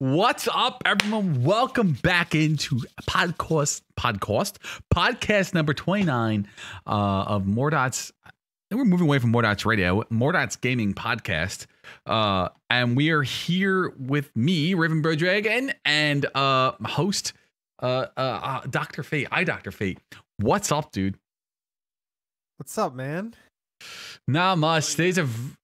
What's up, everyone? Welcome back into podcast number 29 of MoarDots. We're moving away from MoarDots Radio, MoarDotsGaming podcast. And we are here with me, Raven Berdragon, and host Dr. Fate, iDoctorFate. What's up, dude? What's up, man? Not much.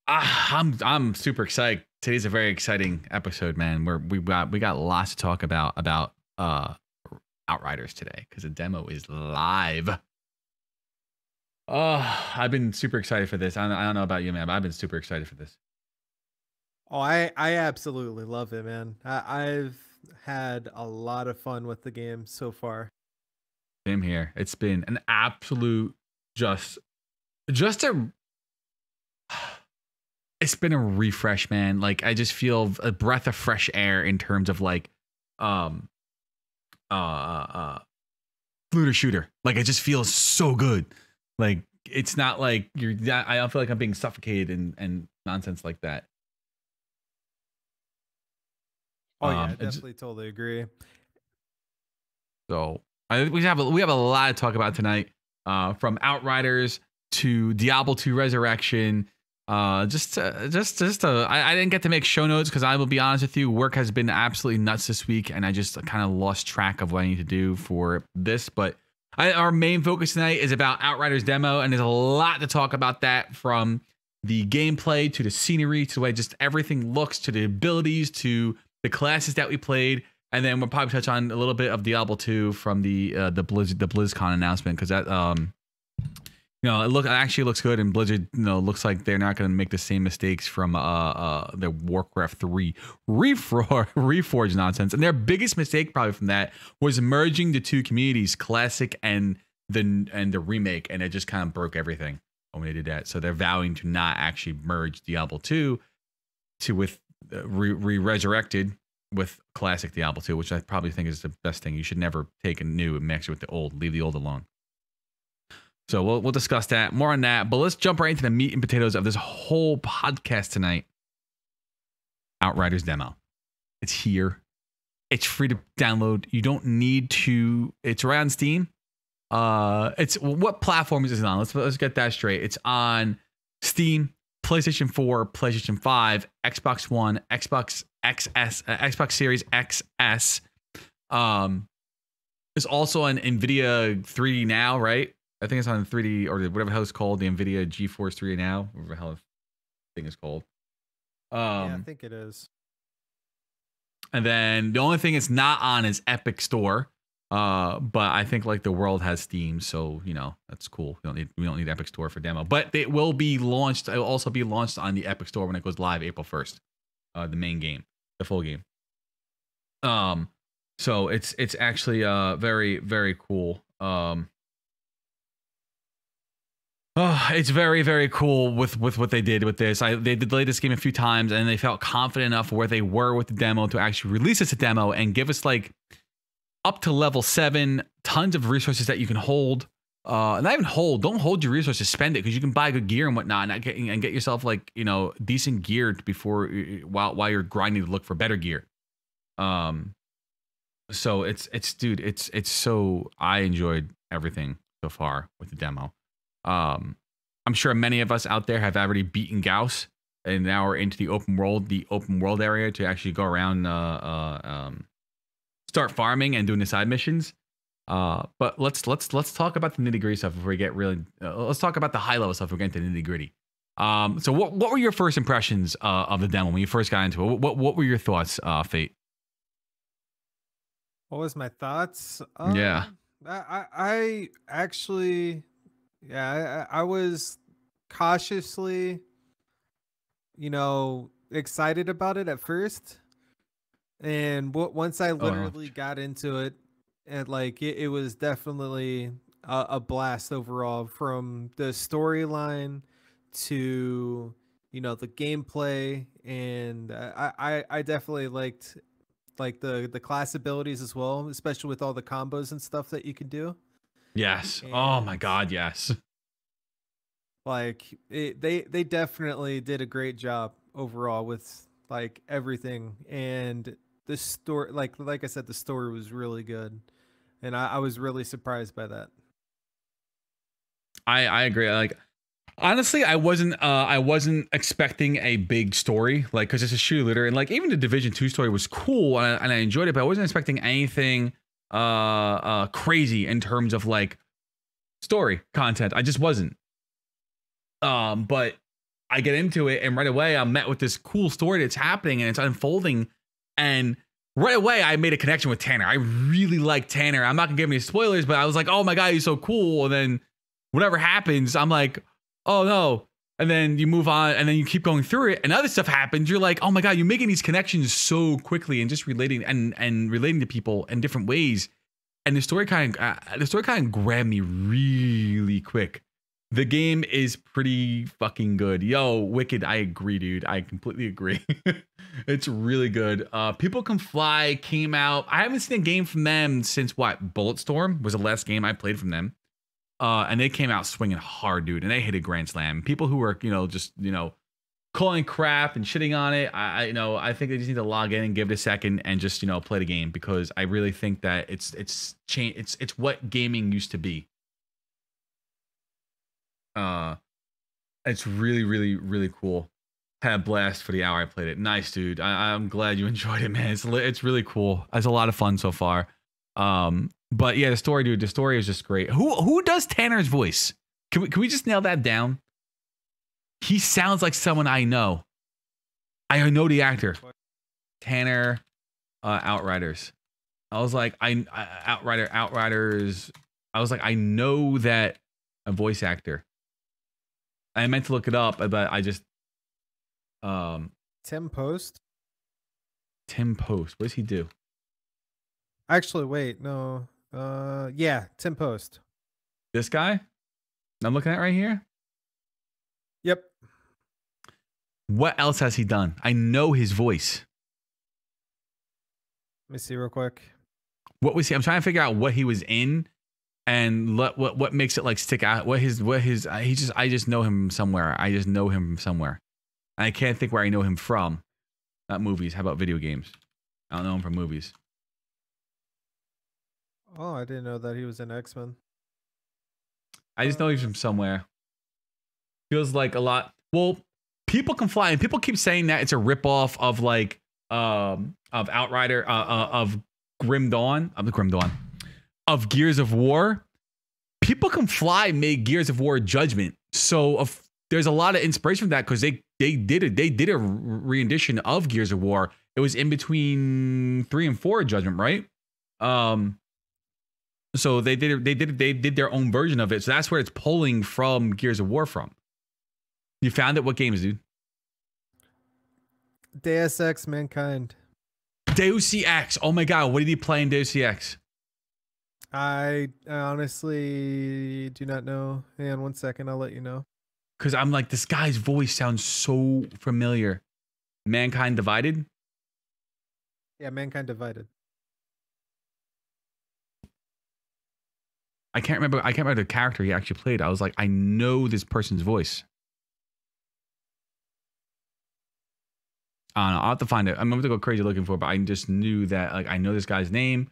I'm super excited. Today's a very exciting episode, man. We got lots to talk about Outriders today because the demo is live. I've been super excited for this. I don't know about you, man, but I've been super excited for this. Oh, I absolutely love it, man. I've had a lot of fun with the game so far. Same here. It's been an absolute it's been a refresh, man. Like, I just feel a breath of fresh air in terms of like looter shooter. Like, it just feels so good. Like, it's not like I don't feel like I'm being suffocated and nonsense like that. Oh yeah, I definitely totally agree. So we have a lot to talk about tonight. From Outriders to Diablo 2 Resurrection. I didn't get to make show notes because I will be honest with you, work has been absolutely nuts this week, and I just kind of lost track of what I need to do for this. But our main focus tonight is about Outriders demo, and there's a lot to talk about that, from the gameplay to the scenery to the way just everything looks, to the abilities to the classes that we played, and then we'll probably touch on a little bit of Diablo 2 from the Blizzcon announcement, because that it actually looks good, and Blizzard, looks like they're not going to make the same mistakes from their Warcraft 3 Reforged nonsense. And their biggest mistake probably from that was merging the two communities, Classic and the remake, and it just kind of broke everything when they did that. So they're vowing to not actually merge Diablo 2 with resurrected with Classic Diablo 2, which I probably think is the best thing. You should never take a new and mix it with the old. Leave the old alone. So we'll discuss that, more on that, but let's jump right into the meat and potatoes of this whole podcast tonight. Outriders demo. It's here. It's free to download. You don't need to. It's right on Steam. What platform is it on? Let's get that straight. It's on Steam, PlayStation 4, PlayStation 5, Xbox One, Xbox XS, Xbox Series XS. It's also on NVIDIA 3D Now, right? I think it's on 3D, or whatever the hell it's called, the NVIDIA GeForce 3D Now, whatever the hell the thing is called. Yeah, I think it is. And then the only thing it's not on is Epic Store. But I think like the world has Steam, so that's cool. We don't need Epic Store for demo. But it will be launched. It will also be launched on the Epic Store when it goes live April 1st. The main game, the full game. So it's actually very, very cool. It's very, very cool with what they did with this. They delayed this game a few times, and they felt confident enough where they were with the demo to actually release this a demo and give us like up to level 7, tons of resources that you can hold. Not even hold. Don't hold your resources. Spend it, because you can buy good gear and whatnot, and get yourself like decent gear before while you're grinding to look for better gear. So it's so, I enjoyed everything so far with the demo. I'm sure many of us out there have already beaten Gauss, and now we're into the open world area to actually go around, start farming and doing the side missions. But let's talk about the nitty gritty stuff before we get really. Let's talk about the high level stuff before we get into the nitty gritty. So what were your first impressions of the demo when you first got into it? What were your thoughts, Fate? What was my thoughts? Yeah, I actually. Yeah, I was cautiously, excited about it at first. And once I literally got into it, and like it was definitely a blast overall, from the storyline to, the gameplay. And I definitely liked like the class abilities as well, especially with all the combos and stuff that you can do. Yes. And oh my God. Yes. Like they definitely did a great job overall with like everything. And the story, like I said, the story was really good, and I was really surprised by that. I agree. Like, honestly, I wasn't expecting a big story, like, because it's a shooter, and like even the Division 2 story was cool, and I enjoyed it, but I wasn't expecting anything crazy in terms of like story content. I just wasn't. But I get into it, and right away I'm met with this cool story that's happening and it's unfolding, and right away I made a connection with Tanner. I really like Tanner. I'm not gonna give any spoilers, but I was like, oh my god, he's so cool. And then whatever happens, I'm like, oh no. And then you move on, and then you keep going through it, and other stuff happens. You're like, oh my god, you're making these connections so quickly and just relating and relating to people in different ways. And the story kind of grabbed me really quick. The game is pretty fucking good. Yo, Wicked, I agree, dude. I completely agree. It's really good. People Can Fly came out. I haven't seen a game from them since what? Bulletstorm was the last game I played from them. And they came out swinging hard, dude. And they hit a grand slam. People who are, just, calling crap and shitting on it. I think they just need to log in and give it a second and just, play the game, because I really think that it's what gaming used to be. It's really, really, really cool. Had a blast for the hour I played it. Nice, dude. I'm glad you enjoyed it, man. It's really cool. It's a lot of fun so far. But yeah, the story, dude. The story is just great. Who does Tanner's voice? Can we just nail that down? He sounds like someone I know. I know the actor. Tanner, Outriders. I was like, Outriders. I was like, I know that a voice actor. I meant to look it up, but I just Tim Post. Tim Post. What does he do? Actually, wait, no. Yeah, Tim Post. This guy I'm looking at right here? Yep. What else has he done? I know his voice. Let me see real quick. What was he? I'm trying to figure out what he was in. And what makes it like stick out? I just know him somewhere. I just know him somewhere. And I can't think where I know him from. Not movies. How about video games? I don't know him from movies. Oh, I didn't know that he was in X-Men. I just know he's from somewhere. Feels like a lot. Well, People Can Fly, and people keep saying that it's a ripoff of like of Outrider, of Grim Dawn, of Gears of War. People Can Fly made Gears of War Judgment, so there's a lot of inspiration from that, because they did a rendition of Gears of War. It was in between 3 and 4 Judgment, right? So they did their own version of it. So that's where it's pulling from Gears of War from. You found it? What games, dude? Deus Ex Mankind. Deus Ex. Oh my god, what did he play in Deus Ex? I honestly do not know. Hang on 1 second, I'll let you know. Because I'm like, this guy's voice sounds so familiar. Mankind Divided? Yeah, Mankind Divided. I can't remember the character he actually played. I was like, I know this person's voice. I don't know. I'll have to find it. I'm going to go crazy looking for it, but I just knew that, like, I know this guy's name.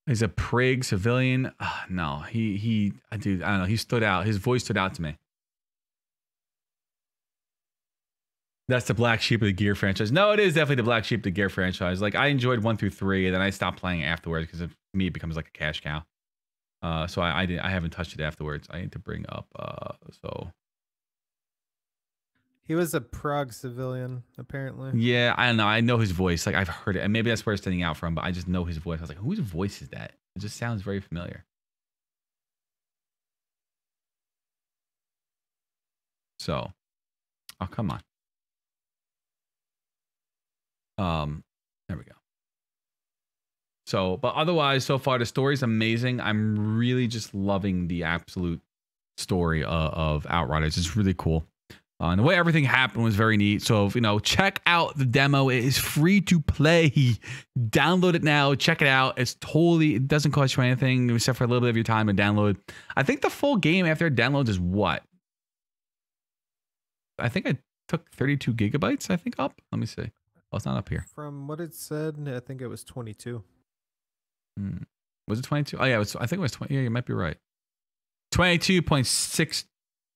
He's a prig civilian. No, dude, I don't know. He stood out. His voice stood out to me. That's the black sheep of the Gear franchise. No, it is definitely the black sheep of the Gear franchise. Like, I enjoyed 1 through 3, and then I stopped playing afterwards, because for me it becomes like a cash cow. So I haven't touched it afterwards. I need to bring up so. He was a Prague civilian, apparently. Yeah, I don't know. I know his voice. Like, I've heard it, and maybe that's where it's standing out from. But I just know his voice. I was like, whose voice is that? It just sounds very familiar. So, oh, come on. There we go. So, but otherwise, so far the story's amazing. I'm really just loving the absolute story of Outriders. It's really cool. And the way everything happened was very neat. So, check out the demo. It is free to play. Download it now. Check it out. It doesn't cost you anything except for a little bit of your time to download. I think the full game after it downloads is what? I think I took 32 gigabytes, up. Let me see. Oh, it's not up here. From what it said, I think it was 22. Was it 22? Oh yeah, I think it was 20. Yeah, you might be right. 22.6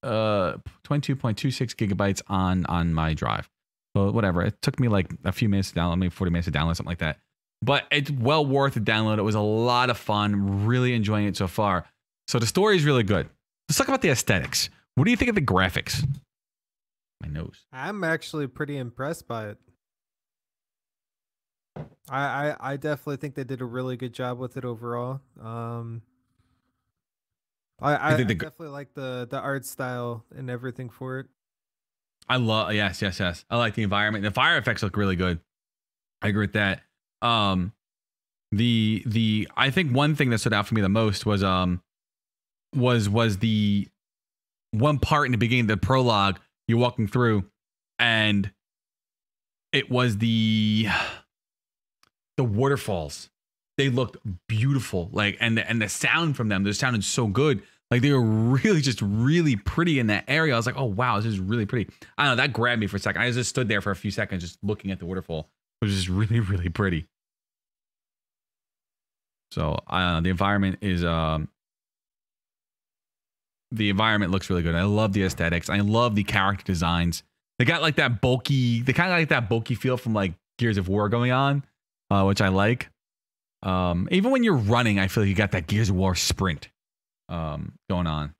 22.26 gigabytes on my drive. So whatever. It took me like a few minutes to download, maybe 40 minutes to download, something like that. But it's well worth the download. It was a lot of fun. Really enjoying it so far. So the story is really good. Let's talk about the aesthetics. What do you think of the graphics? My nose. I'm actually pretty impressed by it. I definitely think they did a really good job with it overall. I definitely like the art style and everything for it. I love yes. I like the environment. The fire effects look really good. I agree with that. I think one thing that stood out for me the most was the one part in the beginning, the prologue you're walking through, and it was the waterfalls. They looked beautiful, like, and the sound from them, they sounded so good. Like they were really just really pretty in that area. I was like, oh wow, this is really pretty. I don't know, that grabbed me for a second. I just stood there for a few seconds just looking at the waterfall. It was just really, really pretty. So the environment is the environment looks really good. I love the aesthetics. I love the character designs. They got like that bulky, they kind of like that bulky feel from like Gears of War going on, which I like. Even when you're running, I feel like you got that Gears of War sprint going on.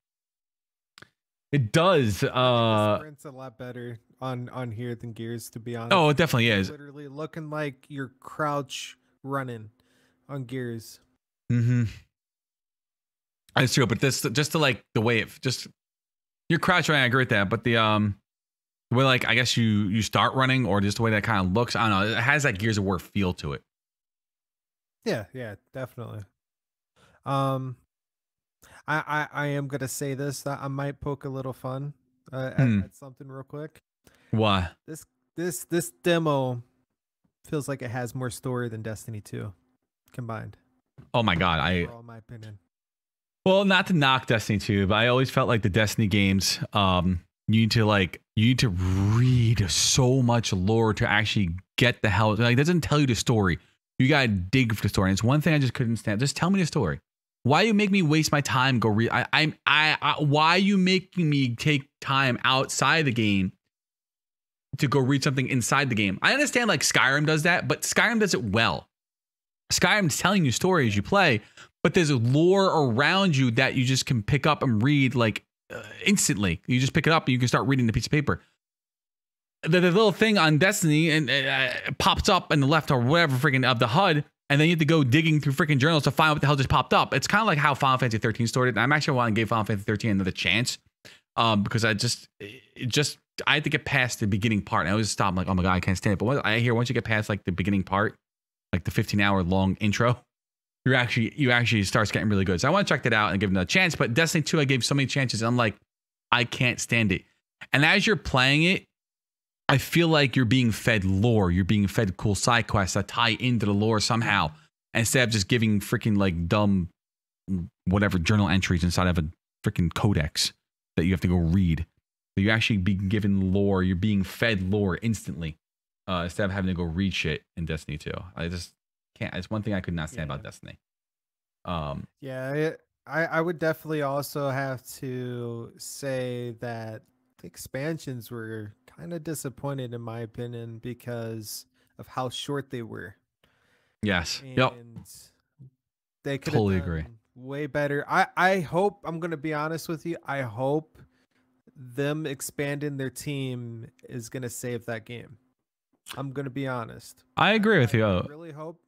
It does. Sprint's a lot better on here than Gears, to be honest. Oh, it definitely is. Literally looking like you're crouch running on Gears. Mm-hmm. That's true, but this just to like the way it just you're crouch running. I agree with that, but the way like I guess you start running or just the way that kind of looks. I don't know. It has that Gears of War feel to it. Yeah, definitely. I am gonna say this. I might poke a little fun at something real quick. Why? This demo feels like it has more story than Destiny 2 combined. Oh my god! Overall, in my opinion. Well, not to knock Destiny 2, but I always felt like the Destiny games, you need to read so much lore to actually get the hell. Like, it doesn't tell you the story. You gotta dig for the story. And it's one thing I just couldn't stand. Just tell me the story. Why you make me waste my time? Go read. Why you making me take time outside the game to go read something inside the game? I understand like Skyrim does that, but Skyrim does it well. Skyrim's telling you stories you play, but there's a lore around you that you just can pick up and read like instantly. You just pick it up and you can start reading the piece of paper. The little thing on Destiny and it pops up in the left or whatever freaking of the HUD, and then you have to go digging through freaking journals to find what the hell just popped up. It's kind of like how Final Fantasy 13 started. And I'm actually wanting to give Final Fantasy 13 another chance because I had to get past the beginning part. And I always stop. I'm like, oh my god, I can't stand it. But I hear once you get past like the beginning part, like the 15-hour long intro, you actually starts getting really good. So I want to check that out and give it a chance. But Destiny 2, I gave so many chances. I'm like, I can't stand it. And as you're playing it, I feel like you're being fed lore. You're being fed cool side quests that tie into the lore somehow, instead of just giving freaking like dumb, whatever journal entries inside of a freaking codex that you have to go read. So you actually be given lore. You're being fed lore instantly, instead of having to go read shit in Destiny 2. I just can't. It's one thing I could not stand about Destiny. I would definitely also have to say that the expansions were kind of disappointed in my opinion because of how short they were. Yes. And they could totally have done agree. Way better. I hope, I'm going to be honest with you, I hope them expanding their team is going to save that game. I'm going to be honest. I agree with you. I really hope.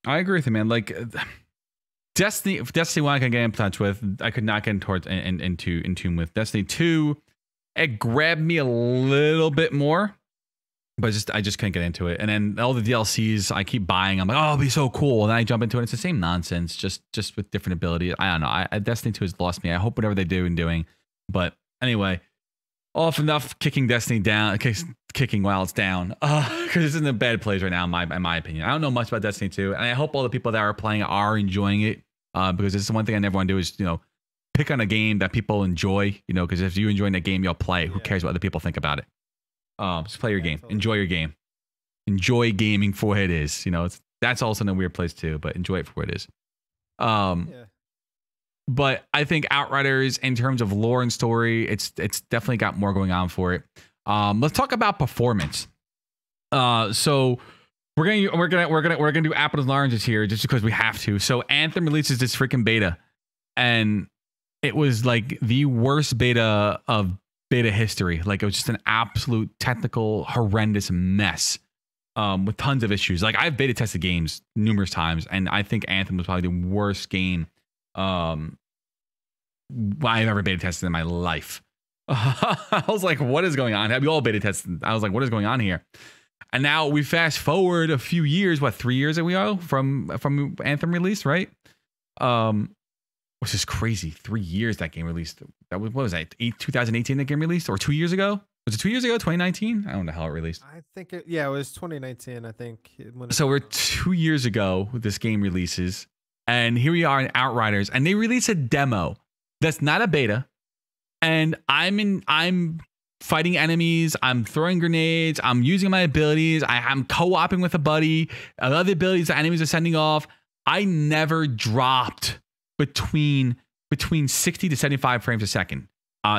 I agree with you, man. Like Destiny 1 I can get in touch with. I could not get in tune with. Destiny 2, it grabbed me a little bit more, but I just couldn't get into it. And then all the DLCs I keep buying. I'm like, oh, it'll be so cool. And then I jump into it. It's the same nonsense, just with different abilities. I don't know. Destiny 2 has lost me. I hope whatever they do in doing. But anyway, off enough kicking Destiny down, kicking while it's down, because it's in a bad place right now, in my opinion. I don't know much about Destiny 2, and I hope all the people that are playing are enjoying it, because it's the one thing I never want to do is, pick on a game that people enjoy, because if you enjoy that game, you'll play. Who cares what other people think about it? Just play your game. Totally. Enjoy your game. Enjoy gaming for what it is. You know, that's also in a weird place too, but enjoy it for what it is. Yeah. But I think Outriders, in terms of lore and story, it's definitely got more going on for it. Let's talk about performance. So we're gonna do apples and oranges here just because we have to. So Anthem releases this freaking beta, and it was like the worst beta of beta history. Like, it was just an absolute technical horrendous mess, with tons of issues. Like, I've beta tested games numerous times, and I think Anthem was probably the worst game I've ever beta tested in my life. I was like, what is going on? We all beta tested. I was like, what is going on here? And now we fast forward a few years, 3 years that we are from Anthem release, right? Which is crazy. 3 years that game released. That was, what was that? 2018 that game released, or 2 years ago? Was it 2 years ago? 2019? I don't know how it released. I think it was 2019. I think. So we're 2 years ago this game releases, and here we are in Outriders, and they release a demo that's not a beta, and I'm fighting enemies, I'm throwing grenades, I'm using my abilities, I'm co-oping with a buddy, other abilities the enemies are sending off. I never dropped between 60 to 75 frames a second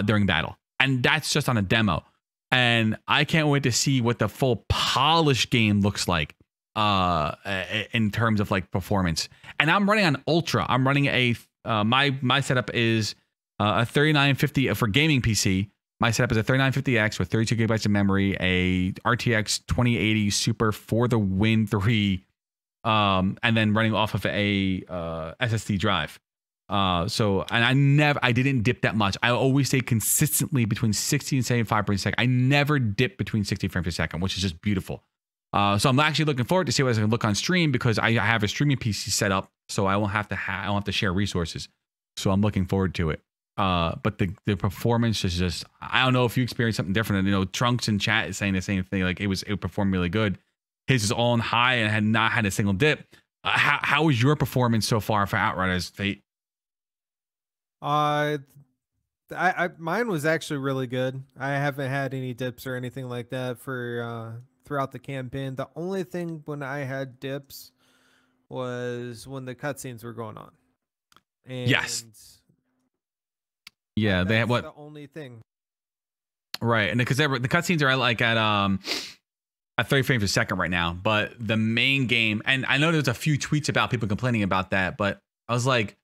during battle, and that's just on a demo. And I can't wait to see what the full polished game looks like in terms of like performance. And I'm running on Ultra. I'm running my setup is a 3950 for gaming PC. My setup is a 3950X with 32 gigabytes of memory, a RTX 2080 Super for the Win 3, and then running off of a SSD drive. So, and I didn't dip that much. I always stay consistently between 60 and 75 frames a second. I never dip between 60 frames a second, which is just beautiful. So I'm actually looking forward to see what it's going to look on stream, because I have a streaming PC set up, so I won't have to share resources. So I'm looking forward to it. But the performance is just, I don't know if you experienced something different. You know, Trunks in chat is saying the same thing. Like, it performed really good. His is all on high and had not had a single dip. How was your performance so far for Outriders Fate? Mine was actually really good. I haven't had any dips or anything like that for throughout the campaign. The only thing when I had dips was when the cutscenes were going on. And yes. Yeah, they have what? The only thing. Right, and because the cutscenes are like at 30 frames a second right now, but the main game, and I know there's a few tweets about people complaining about that, but I was like,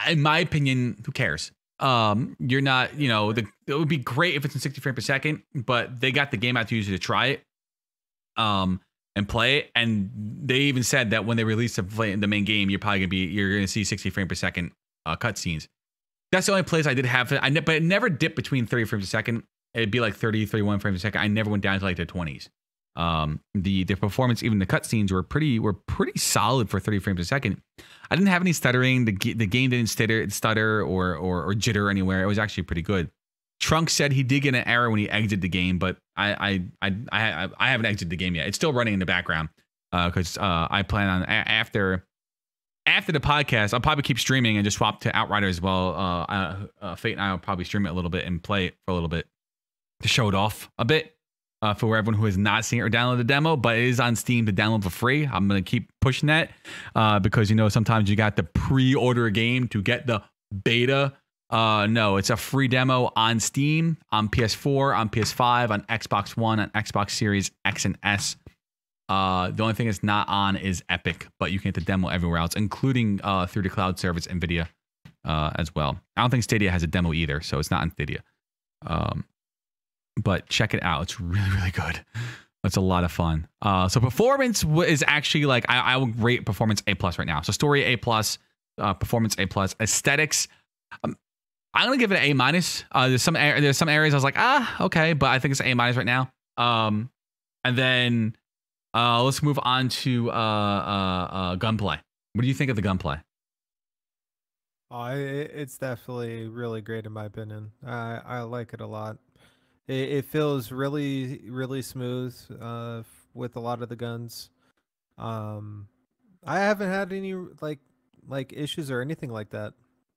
in my opinion, who cares? You're not, you know, it would be great if it's in 60 frames per second, but they got the game out to use it to try it, and play it, and they even said that when they release the main game, you're gonna see 60 frames per second cutscenes. That's the only place I did have it. But it never dipped between 30 frames a second. It'd be like 30, 31 frames a second. I never went down to like the 20s. The performance, even the cutscenes were pretty solid for 30 frames a second. I didn't have any stuttering. The game didn't stutter or jitter anywhere. It was actually pretty good. Trunks said he did get an error when he exited the game, but I haven't exited the game yet. It's still running in the background because I plan on after the podcast, I'll probably keep streaming and just swap to Outriders as well. Fate and I will probably stream it a little bit and play it for a little bit to show it off a bit for everyone who has not seen it or downloaded the demo, but it is on Steam to download for free. I'm going to keep pushing that because, you know, sometimes you got to pre-order a game to get the beta. No, it's a free demo on Steam, on PS4, on PS5, on Xbox One, on Xbox Series X and S. The only thing it's not on is Epic, but you can get the demo everywhere else, including through the cloud service NVIDIA as well. I don't think Stadia has a demo either, so it's not on Stadia. But check it out. It's really, really good. It's a lot of fun. So performance is actually like, I will rate performance A+ right now. So story A+, performance A+, aesthetics. I'm going to give it an A-. There's some areas I was like, okay, but I think it's A- right now. And then let's move on to Gunplay. What do you think of the Gunplay? It's definitely really great in my opinion. I like it a lot. It feels really, really smooth with a lot of the guns. I haven't had any like issues or anything like that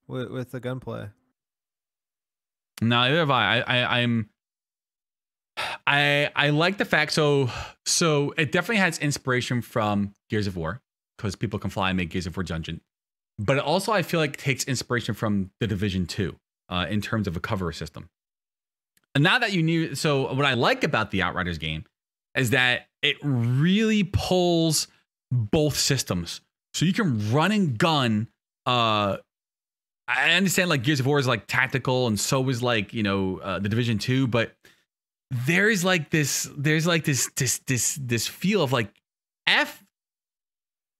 with the Gunplay. No, neither have I. I like the fact so it definitely has inspiration from Gears of War because people can fly and make Gears of War dungeon, but it also I feel like takes inspiration from the Division 2 in terms of a cover system. And now that you knew, so what I like about the Outriders game is that it really pulls both systems, so you can run and gun. I understand like Gears of War is like tactical, and so is like the Division 2, but there's this feel of like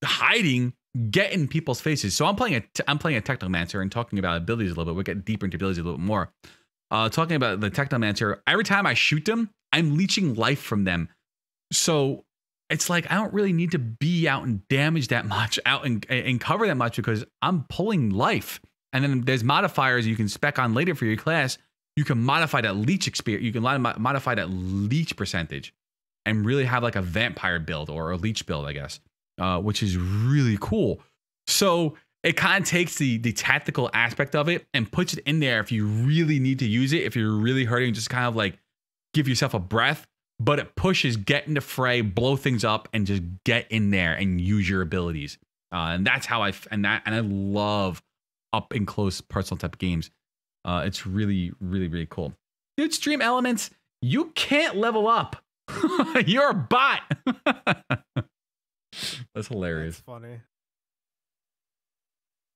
hiding, get in people's faces. So I'm playing a Technomancer and talking about abilities a little bit. We'll get deeper into abilities a little bit more. Talking about the Technomancer, every time I shoot them, I'm leeching life from them. So it's like I don't really need to be out and damage that much, out and cover that much, because I'm pulling life. And then there's modifiers you can spec on later for your class. You can modify that leech experience. You can modify that leech percentage and really have like a vampire build or a leech build, I guess, which is really cool. So it kind of takes the tactical aspect of it and puts it in there if you really need to use it, if you're really hurting, just kind of like give yourself a breath. But it pushes, get in the fray, blow things up, and just get in there and use your abilities. And that's how I love up and close personal type games. It's really, really, really cool. Dude, stream elements, you can't level up. You're a bot. That's hilarious. That's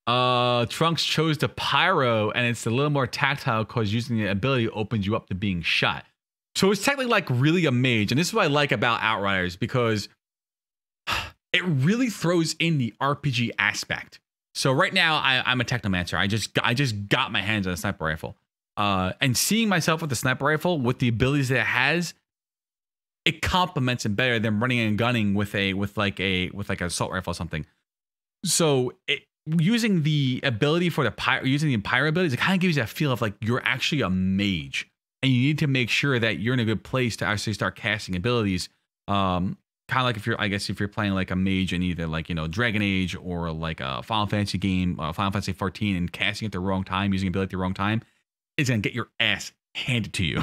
funny. Trunks chose the pyro, and it's a little more tactile because using the ability opens you up to being shot. So it's technically like really a mage, and this is what I like about Outriders, because it really throws in the RPG aspect. So right now I'm a Technomancer. I just got my hands on a sniper rifle, and seeing myself with the sniper rifle with the abilities that it has, it complements it better than running and gunning with like an assault rifle or something. So using the ability for using the pyro abilities, it kind of gives you that feel of like you're actually a mage. And you need to make sure that you're in a good place to actually start casting abilities. Kind of like if you're playing like a mage in either like, Dragon Age or like a Final Fantasy game, Final Fantasy 14, and casting at the wrong time, using ability at the wrong time, it's going to get your ass handed to you.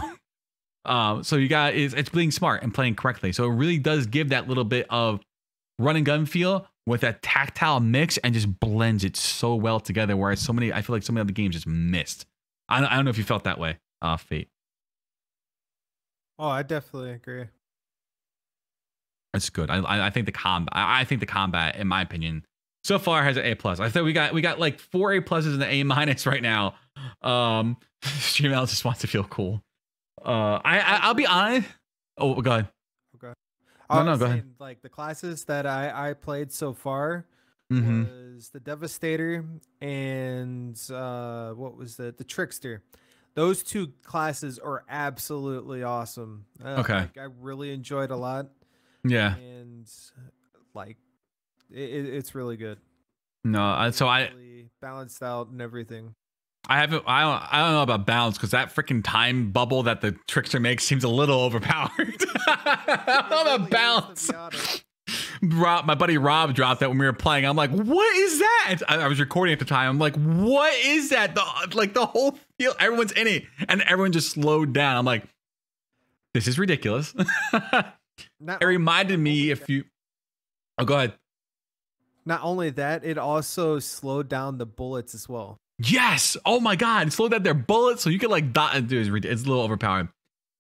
So it's being smart and playing correctly. So it really does give that little bit of run and gun feel with that tactile mix and just blends it so well together. Whereas I feel like so many other games just missed. I don't know if you felt that way, Fate. Oh, I definitely agree. That's good. I think the combat, in my opinion, so far has an A+. I think we got like 4 A+ and an A- right now. StreamL just wants to feel cool. I'll be honest. Oh, go ahead. Okay. No, go ahead. Like the classes that I played so far was the Devastator and what was the Trickster. Those 2 classes are absolutely awesome. Okay. Like, I really enjoyed a lot. Yeah. And like, it's really good. No, so really balanced out and everything. I don't know about balance, because that freaking time bubble that the Trickster makes seems a little overpowered. I don't know about balance. My buddy Rob dropped that when we were playing. I'm like, what is that? I was recording at the time. I'm like, what is that? The whole field, everyone's in it, and everyone just slowed down. I'm like, this is ridiculous. It reminded me oh, go ahead. Not only that, it also slowed down the bullets as well. Yes. Oh my God. It slowed down their bullets, so you could like dot. Dude, it's a little overpowered.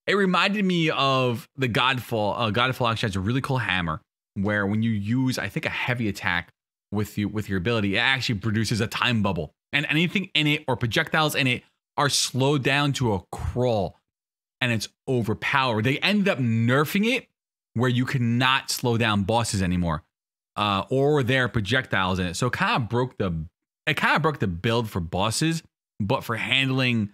It reminded me of the Godfall. Godfall actually has a really cool hammer, where when you use, I think, a heavy attack with your ability, it actually produces a time bubble, and anything in it or projectiles in it are slowed down to a crawl, and it's overpowered. They ended up nerfing it where you cannot slow down bosses anymore, or their projectiles in it. So it kind of broke the build for bosses, but for handling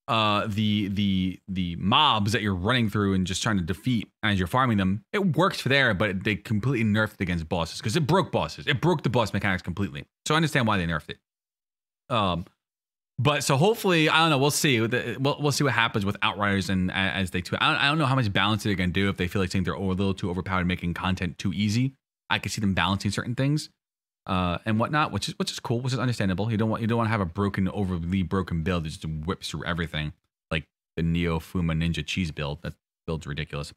the mobs that you're running through and just trying to defeat as you're farming them, it works for there, but they completely nerfed it against bosses because it broke bosses. It broke the boss mechanics completely. So I understand why they nerfed it. But so hopefully, I don't know. We'll see. We'll see what happens with Outriders and as they tweet. I don't know how much balance they're gonna do if they feel like saying they're a little too overpowered, making content too easy. I could see them balancing certain things and whatnot, which is cool, which is understandable. You don't want to have a overly broken build that just whips through everything, like the Neo Fuma Ninja cheese build. build's ridiculous.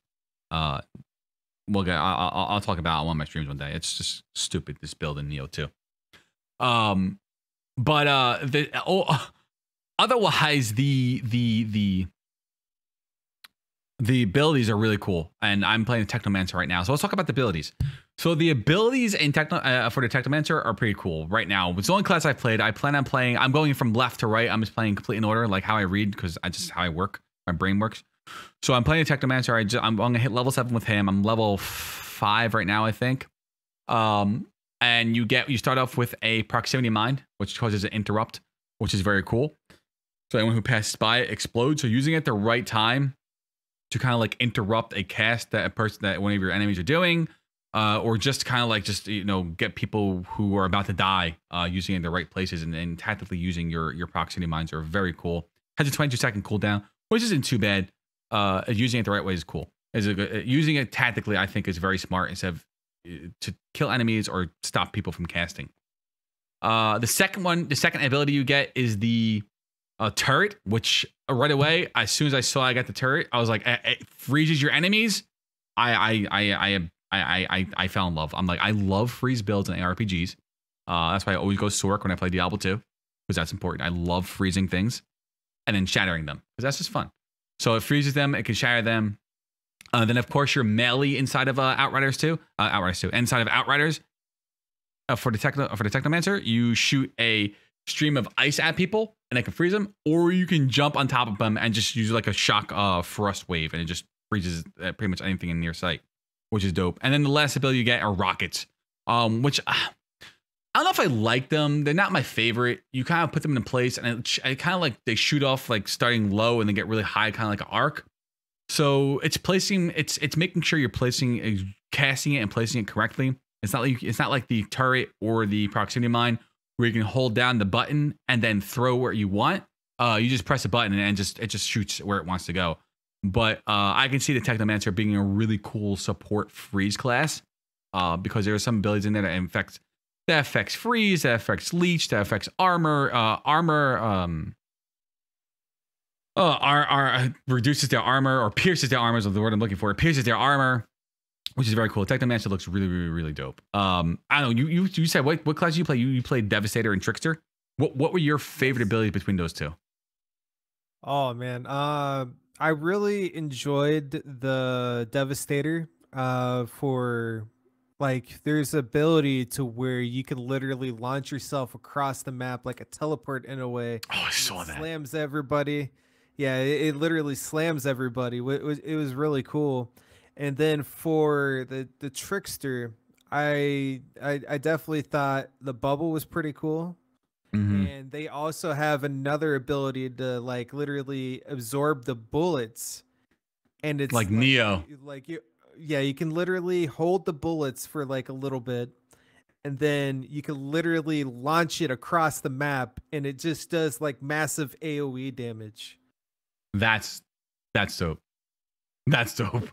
We'll get. I'll talk about it on one of my streams one day. It's just stupid, this build in Neo 2. Otherwise the abilities are really cool, and I'm playing Technomancer right now. So let's talk about the abilities. So the abilities in for the Technomancer are pretty cool right now. It's the only class I've played. I plan on playing. I'm going from left to right. I'm just playing complete in order, like how I read, because I just how I work. My brain works. So I'm playing a Technomancer. I'm gonna hit level 7 with him. I'm level 5 right now, I think. And you start off with a proximity mine, which causes an interrupt, which is very cool. So anyone who passes by it explodes. So using it at the right time to kind of like interrupt a cast that one of your enemies are doing, or just kind of like get people who are about to die using it in the right places, and tactically using your proximity mines are very cool. Has a 22-second cooldown, which isn't too bad. Using it the right way is cool. Using it tactically, I think, is very smart instead of to kill enemies or stop people from casting. The second ability you get is the turret, which right away, as soon as I saw I got the turret, I was like, it freezes your enemies. I fell in love. I'm like, I love freeze builds in ARPGs. That's why I always go Sork when I play Diablo 2, because that's important. I love freezing things and then shattering them, because that's just fun. So it freezes them, it can shatter them. Then of course your melee inside of Outriders 2, inside of Outriders for the Technomancer, you shoot a stream of ice at people and it can freeze them, or you can jump on top of them and just use like a shock thrust wave, and it just freezes pretty much anything in near sight, which is dope. And then the last ability you get are rockets, which I don't know if I like them. They're not my favorite. You kind of put them in place, and it kind of like they shoot off like starting low and then get really high, kind of like an arc. So it's making sure you're casting it and placing it correctly. It's not like the turret or the proximity mine where you can hold down the button and then throw where you want. You just press a button and it just shoots where it wants to go. But I can see the Technomancer being a really cool support freeze class, because there are some abilities in there that affects freeze, that affects leech, that affects armor. Reduces their armor, or pierces their armor is the word I'm looking for. It pierces their armor, which is very cool. Technomancer looks really, really, really dope. I don't know. You said what class did you play? You played Devastator and Trickster. What were your favorite abilities between those two? Oh man, I really enjoyed the Devastator. For like, there's ability to where you can literally launch yourself across the map like a teleport in a way. Oh, I saw that. Slams everybody. Yeah, it literally slams everybody. It was really cool. And then for the Trickster, I definitely thought the bubble was pretty cool. Mm-hmm. And they also have another ability to like literally absorb the bullets. And it's like Neo. You can literally hold the bullets for like a little bit, and then you can literally launch it across the map, and it just does like massive AoE damage. That's dope. That's dope.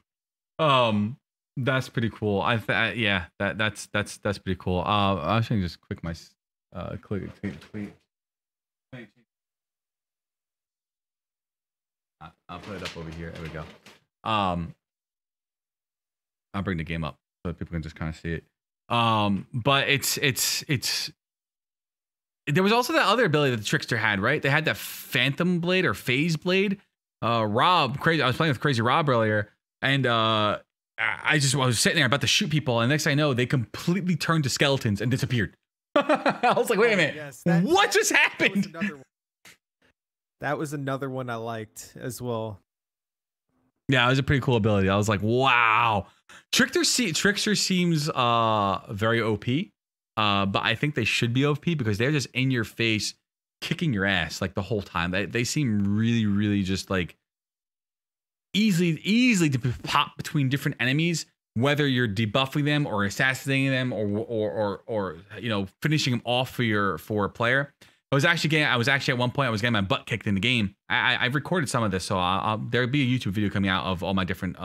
That's pretty cool. That's pretty cool. I was gonna just click my tweet. I'll put it up over here. There we go. I'll bring the game up so that people can just kind of see it. But it's there was also that other ability that the Trickster had, right? They had that Phantom Blade or Phase Blade. I was playing with Crazy Rob earlier, and I was sitting there about to shoot people, and next thing I know, they completely turned to skeletons and disappeared. I was like, wait a minute, yes, what just happened? That was another one I liked as well. Yeah, it was a pretty cool ability. I was like, wow. Trickster seems very OP, but I think they should be OP because they're just in your face, kicking your ass like the whole time. They seem really, really just like easily to pop between different enemies, whether you're debuffing them or assassinating them or finishing them off for a player. I was actually at one point I was getting my butt kicked in the game. I've recorded some of this, so there'll be a YouTube video coming out of all my different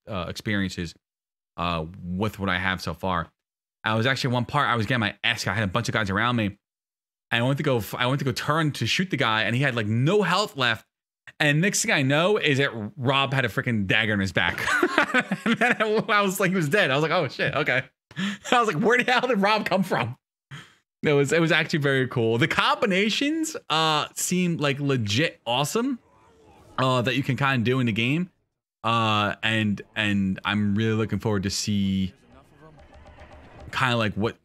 experiences with what I have so far. I was actually at one part I was getting my ass. I had a bunch of guys around me, and I went to go turn to shoot the guy, and he had like no health left, And next thing I know is that Rob had a freaking dagger in his back. And then I was like, he was dead. I was like, oh shit, okay. I was like, where the hell did Rob come from? It was actually very cool. The combinations seemed like legit awesome that you can kind of do in the game. And I'm really looking forward to see kind of like what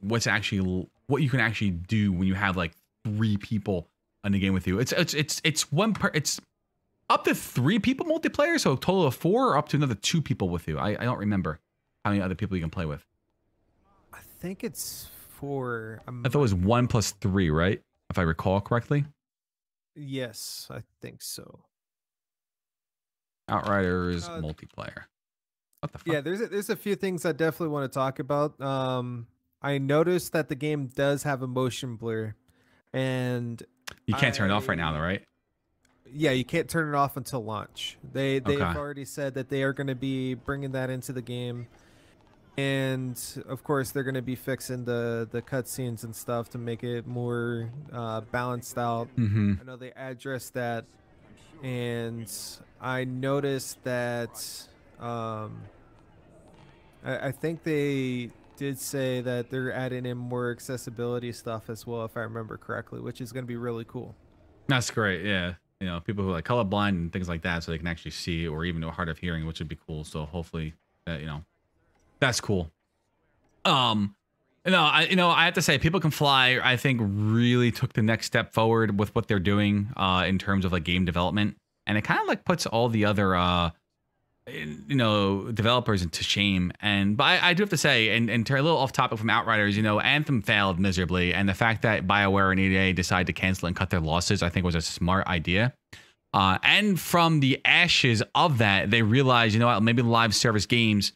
you can actually do when you have like 3 people in the game with you. It's up to 3 people multiplayer, so a total of 4, or up to another 2 people with you. I don't remember how many other people you can play with. I think it's 4. I thought it was 1 plus 3, right? If I recall correctly. Yes, I think so. Outriders multiplayer. What the fuck? Yeah, there's a few things I definitely want to talk about. I noticed that the game does have a motion blur, and you can't turn it off right now, though, right? Yeah, you can't turn it off until launch. They've already said that they are going to be bringing that into the game, and of course they're going to be fixing the cutscenes and stuff to make it more balanced out. Mm-hmm. I know they addressed that, and I noticed that I think they did say that they're adding in more accessibility stuff as well, if I remember correctly, which is going to be really cool. That's great. Yeah. You know, people who are like colorblind and things like that, so they can actually see, or even hard of hearing, which would be cool. So hopefully that, you know, that's cool. I have to say, People Can Fly, I think, really took the next step forward with what they're doing in terms of like game development. And it kind of like puts all the other developers into shame. But I do have to say, and to a little off topic from Outriders, Anthem failed miserably, and the fact that BioWare and EA decided to cancel and cut their losses, I think, was a smart idea. And from the ashes of that, they realized, maybe live service games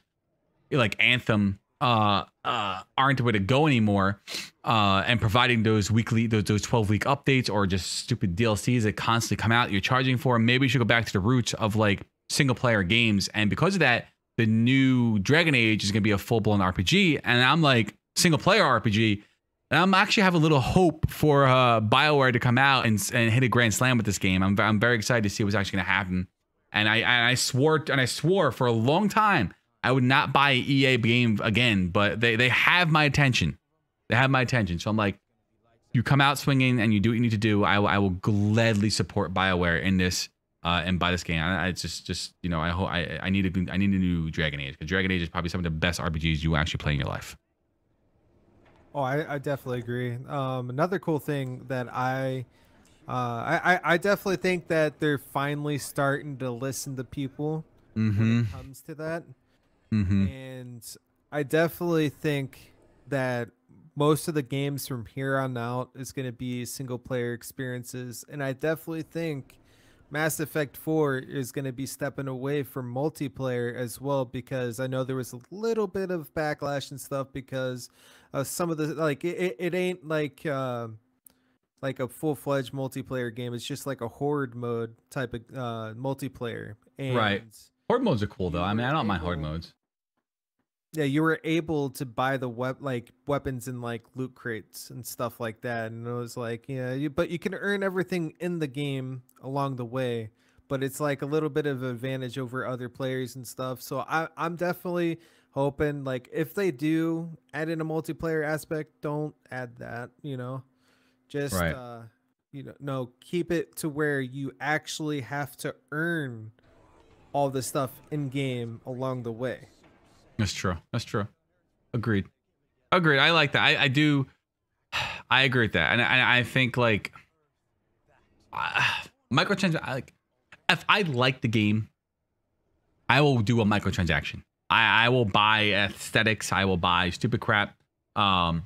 like Anthem aren't the way to go anymore. And providing those 12-week updates or just stupid DLCs that constantly come out you're charging for, maybe you should go back to the roots of like single player games. And because of that, the new Dragon Age is going to be a full-blown RPG. And I'm like, single player RPG. And I'm actually have a little hope for BioWare to come out and hit a grand slam with this game. I'm very excited to see what's actually going to happen. And I swore for a long time I would not buy an EA game again, but they have my attention. They have my attention. So I'm like, you come out swinging and you do what you need to do. I will gladly support BioWare in this and buy this game. I hope I need a new Dragon Age, because Dragon Age is probably some of the best RPGs you will actually play in your life. Oh, I definitely agree. Another cool thing that I definitely think that they're finally starting to listen to people when it comes to that. And I definitely think that most of the games from here on out is going to be single player experiences. And I definitely think Mass Effect 4 is going to be stepping away from multiplayer as well, because I know there was a little bit of backlash and stuff because some of the, like, it ain't like a full-fledged multiplayer game. It's just like a horde mode type of multiplayer. And right. Horde modes are cool though. I mean, I don't mind horde modes. Yeah, you were able to buy the weapons in like loot crates and stuff like that, and it was like, yeah, but you can earn everything in the game along the way, but it's like a little bit of advantage over other players and stuff. So I'm definitely hoping, like, if they do add in a multiplayer aspect, don't add that, just right. No, keep it to where you actually have to earn all the stuff in game along the way. That's true. That's true. Agreed. I like that. I do. I agree with that. And I think like microtransactions, like, if I like the game, I will do a microtransaction. I will buy aesthetics. I will buy stupid crap. I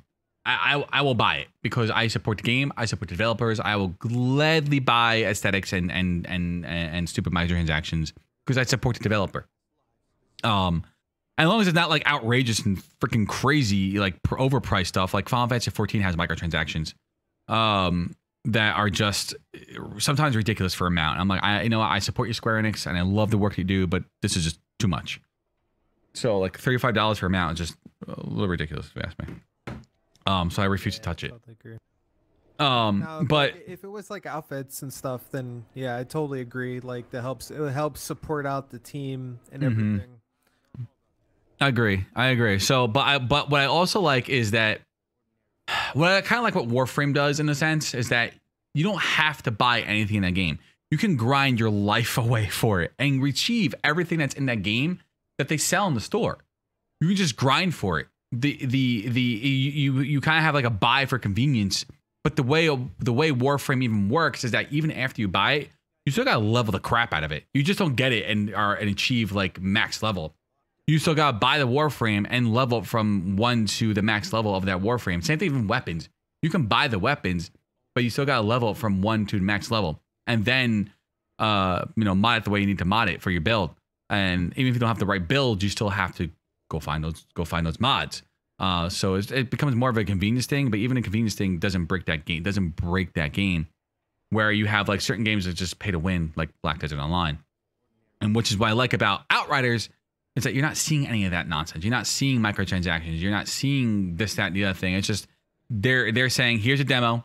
will buy it because I support the game. I support the developers. I will gladly buy aesthetics and stupid microtransactions because I support the developer. As long as it's not like outrageous and freaking crazy, like overpriced stuff, like Final Fantasy 14 has microtransactions that are just sometimes ridiculous for amount. I'm like, I support you, Square Enix, and I love the work you do, but this is just too much. So like $35 for amount is just a little ridiculous if you ask me. So I refuse to touch it. No, But if it was like outfits and stuff, then yeah, I totally agree. Like it helps support out the team and everything. I agree. So, but what I also like is that what I kind of like what Warframe does in a sense is that you don't have to buy anything in that game. You can grind your life away for it and retrieve everything that's in that game that they sell in the store. You can just grind for it. You kind of have like a buy for convenience, but the way Warframe even works is that even after you buy it, you still gotta level the crap out of it. You just don't get it and achieve like max level. You still gotta buy the Warframe and level from 1 to the max level of that Warframe. Same thing with weapons. You can buy the weapons, but you still gotta level from 1 to the max level, and then mod it the way you need to mod it for your build. And even if you don't have the right build, you still have to go find those mods. So it becomes more of a convenience thing. But even a convenience thing doesn't break that game. Where you have like certain games that just pay to win, like Black Desert Online, and which is what I like about Outriders. Is that you're not seeing any of that nonsense. You're not seeing microtransactions. You're not seeing this, that, and the other thing. It's just they're saying here's a demo,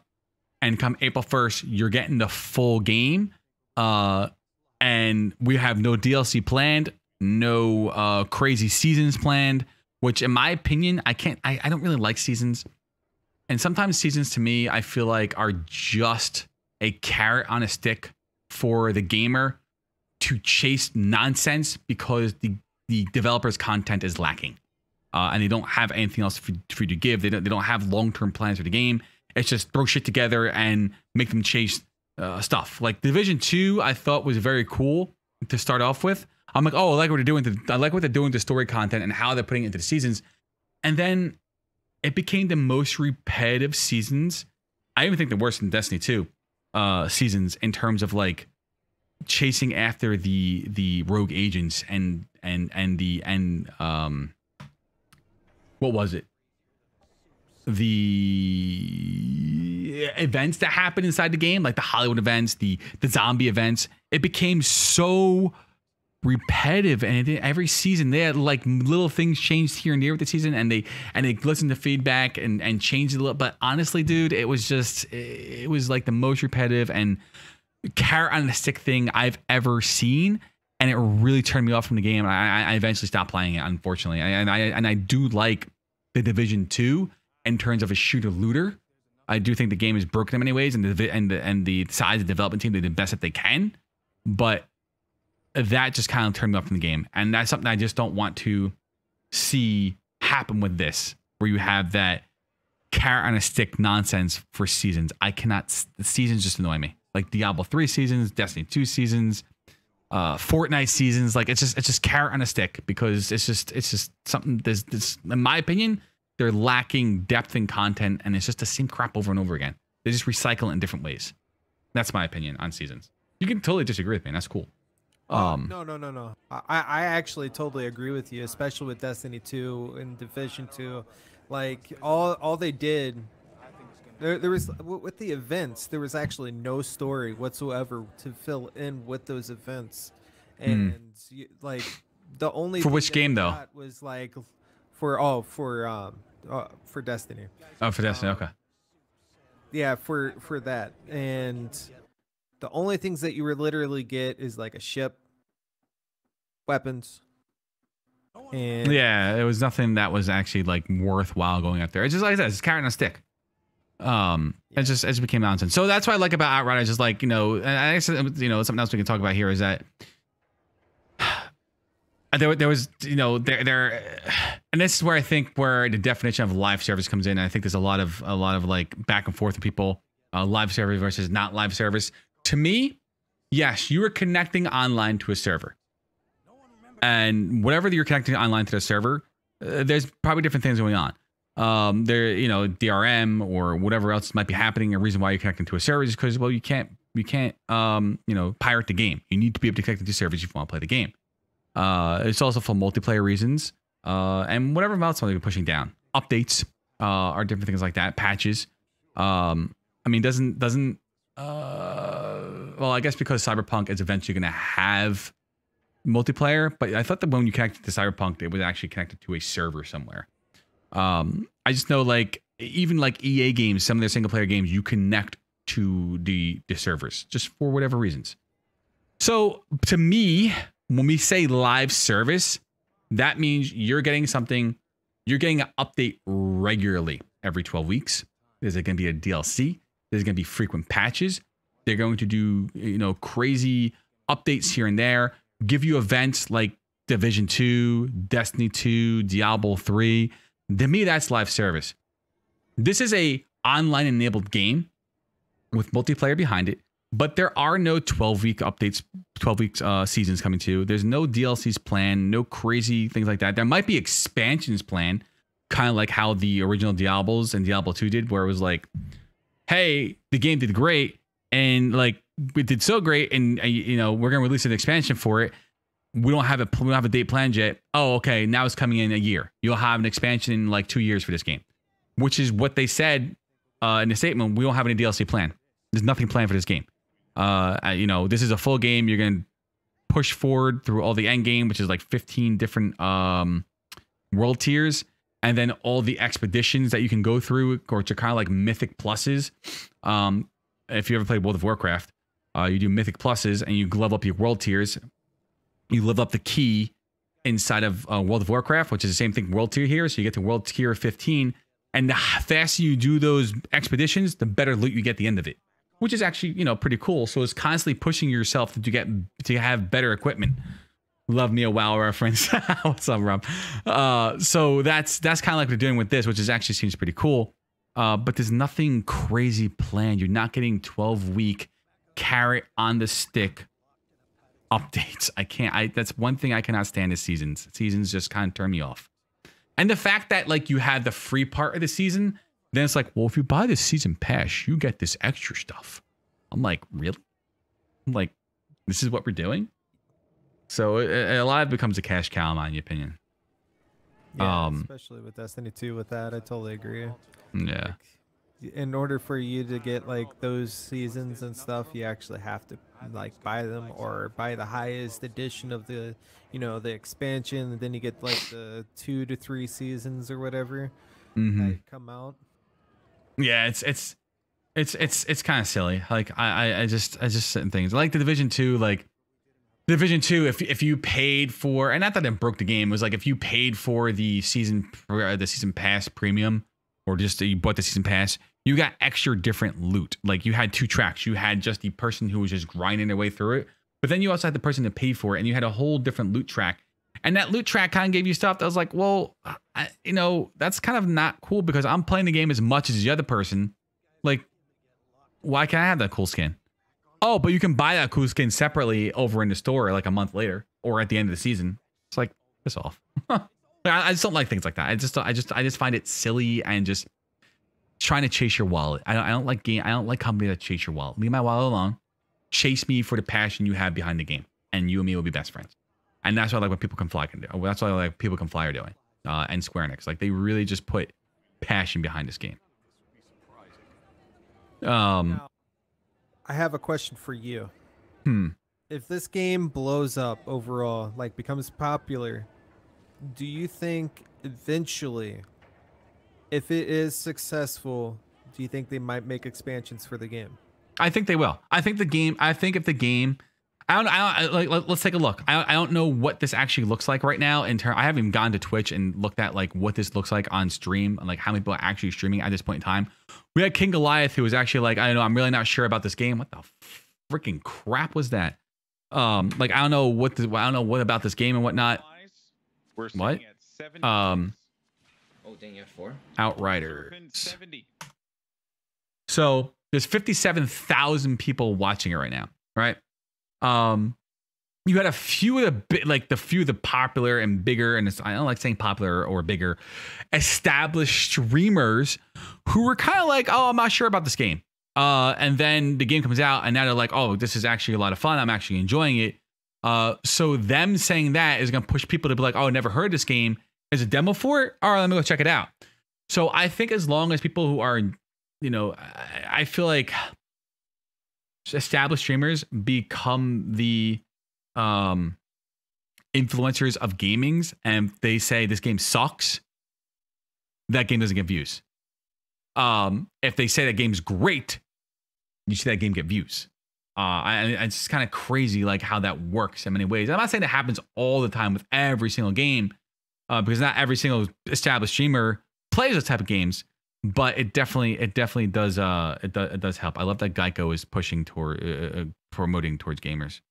and come April 1st, you're getting the full game. And we have no DLC planned, no crazy seasons planned. Which, in my opinion, I don't really like seasons. And sometimes seasons to me, I feel like are just a carrot on a stick for the gamer to chase nonsense because the developer's content is lacking, and they don't have anything else for you to give. They don't have long-term plans for the game. It's just throw shit together and make them chase stuff. Like Division 2, I thought was very cool to start off with. I'm like, oh, I like what they're doing. I like what they're doing to story content and how they're putting it into the seasons. And then it became the most repetitive seasons. I even think the worst in Destiny 2 seasons in terms of like chasing after the rogue agents and what was it? The events that happen inside the game, like the Hollywood events, the zombie events. It became so repetitive, and every season they had like little things changed here and there with the season, and they listened to feedback and changed it a little. But honestly, dude, it was like the most repetitive and carrot on the stick thing I've ever seen, and it really turned me off from the game. I eventually stopped playing it, unfortunately. And I do like the Division 2 in terms of a shooter looter. I do think the game is broken in many ways, and the size of the development team, they did the best that they can, but that just kind of turned me off from the game. And that's something I just don't want to see happen with this, where you have that carrot on a stick nonsense for seasons. The seasons just annoy me. Like Diablo 3 seasons, Destiny 2 seasons, Fortnite seasons. Like it's just carrot on a stick, because it's just something. There's in my opinion, they're lacking depth in content, and it's just the same crap over and over again. They just recycle it in different ways. That's my opinion on seasons. You can totally disagree with me, and that's cool. No. I actually totally agree with you, especially with Destiny 2 and Division 2. Like all they did, there was with the events, there was actually no story whatsoever to fill in with those events, and like the only for which game though was like for Destiny. Oh, for Destiny, okay. Yeah, for that, and the only things that you would literally get is like a ship, weapons, and yeah, it was nothing that was actually like worthwhile going out there. It's just like I said, it's carrot on a stick. It just became nonsense. So that's what I like about Outriders. Just like, and I guess, something else we can talk about here is that there was, there, and this is where I think where the definition of live service comes in. And I think there's a lot of like back and forth with people, live service versus not live service. To me, yes, you are connecting online to a server, and whatever you're connecting online to the server, there's probably different things going on. There, DRM or whatever else might be happening. A reason why you're connecting to a server is because, well, you can't, pirate the game. You need to be able to connect to servers if you want to play the game. It's also for multiplayer reasons, and whatever else they're pushing down. Updates, are different things like that. Patches. Well, I guess because Cyberpunk is eventually going to have multiplayer, but I thought that when you connected to Cyberpunk, it was actually connected to a server somewhere. I just know, like, even like EA games, some of their single player games, you connect to the servers just for whatever reasons. So to me, when we say live service, that means you're getting something, you're getting an update regularly every 12 weeks. There's going to be a DLC. There's going to be frequent patches. They're going to do, you know, crazy updates here and there, give you events like Division 2, Destiny 2, Diablo 3. To me, that's live service. This is a online enabled game with multiplayer behind it, but there are no 12-week updates, 12-week seasons coming to. There's no DLCs planned, no crazy things like that. There might be expansions planned, kind of like how the original Diablos and Diablo 2 did, where it was like, hey, the game did great, and like it did so great, and you know, we're gonna release an expansion for it. We don't have a date planned yet. Oh, okay, now it's coming in a year. You'll have an expansion in like 2 years for this game, which is what they said in the statement. We don't have any DLC planned. There's nothing planned for this game. You know, this is a full game. You're gonna push forward through all the end game, which is like 15 different world tiers, and then all the expeditions that you can go through, which are kind of like mythic pluses. If you ever played World of Warcraft, you do mythic pluses and you level up your world tiers. You level up the key inside of World of Warcraft, which is the same thing, world tier here. So you get to world tier 15, and the faster you do those expeditions, the better loot you get at the end of it, which is actually, you know, pretty cool. So it's constantly pushing yourself to have better equipment. Love me a WoW reference. What's up, Rob? So that's kind of like what they're doing with this, which is actually seems pretty cool. But there's nothing crazy planned. You're not getting 12-week carrot on the stick updates. That's one thing I cannot stand is seasons. Seasons just kind of turn me off. And the fact that like you had the free part of the season, then it's like, well, if you buy this season pass, you get this extra stuff. I'm like, really? I'm like, this is what we're doing? So a lot of it becomes a cash cow, in my opinion. Yeah, especially with Destiny 2 with that, I totally agree. Yeah. Like, in order for you to get like those seasons and stuff, you actually have to like buy them or buy the highest edition of the, you know, the expansion, and then you get like the 2 to 3 seasons or whatever that come out. Yeah, it's kind of silly. Like I just certain things like the Division 2, like Division 2, if you paid for, and not that it broke the game, it was like if you paid for the season pass premium, or just you bought the season pass, you got extra different loot. Like you had 2 tracks. You had just the person who was just grinding their way through it, but then you also had the person that paid for it, and you had a whole different loot track. And that loot track kind of gave you stuff that was like, well, you know, that's kind of not cool because I'm playing the game as much as the other person. Like, why can't I have that cool skin? Oh, but you can buy that cool skin separately over in the store like a month later or at the end of the season. It's like, piss off. I just don't like things like that. I just find it silly and just trying to chase your wallet. I don't like companies that chase your wallet. Leave my wallet alone. Chase me for the passion you have behind the game, and you and me will be best friends. And that's what I like what People Can Fly can do. That's what I like People Can Fly are doing. And Square Enix, like they really just put passion behind this game. Now, I have a question for you. If this game blows up overall, like becomes popular, do you think eventually, if it is successful, do you think they might make expansions for the game? I think they will. I think if the game, let's take a look. I don't know what this actually looks like right now. I haven't even gone to Twitch and looked at like what this looks like on stream and like how many people are actually streaming at this point in time. We had King Goliath, who was actually like, I don't know, I'm really not sure about this game. What the freaking crap was that? Like I don't know what about this game and whatnot. What? Oh, dang, you have 4? Outriders. So there's 57,000 people watching it right now, right? You had a few of the popular and bigger, and I don't like saying popular or bigger, established streamers who were kind of like, oh, I'm not sure about this game. And then the game comes out, and now they're like, oh, this is actually a lot of fun. I'm actually enjoying it. So them saying that is going to push people to be like, oh, I never heard this game. There's a demo for it. All right, let me go check it out. So I think as long as people who are, you know, I feel like established streamers become the influencers of gamings, and they say this game sucks, that game doesn't get views. If they say that game's great, you see that game get views. It's just kind of crazy, like how that works in many ways. I'm not saying that happens all the time with every single game, because not every single established streamer plays those type of games. But it definitely does. It does help. I love that Geico is pushing toward promoting towards gamers.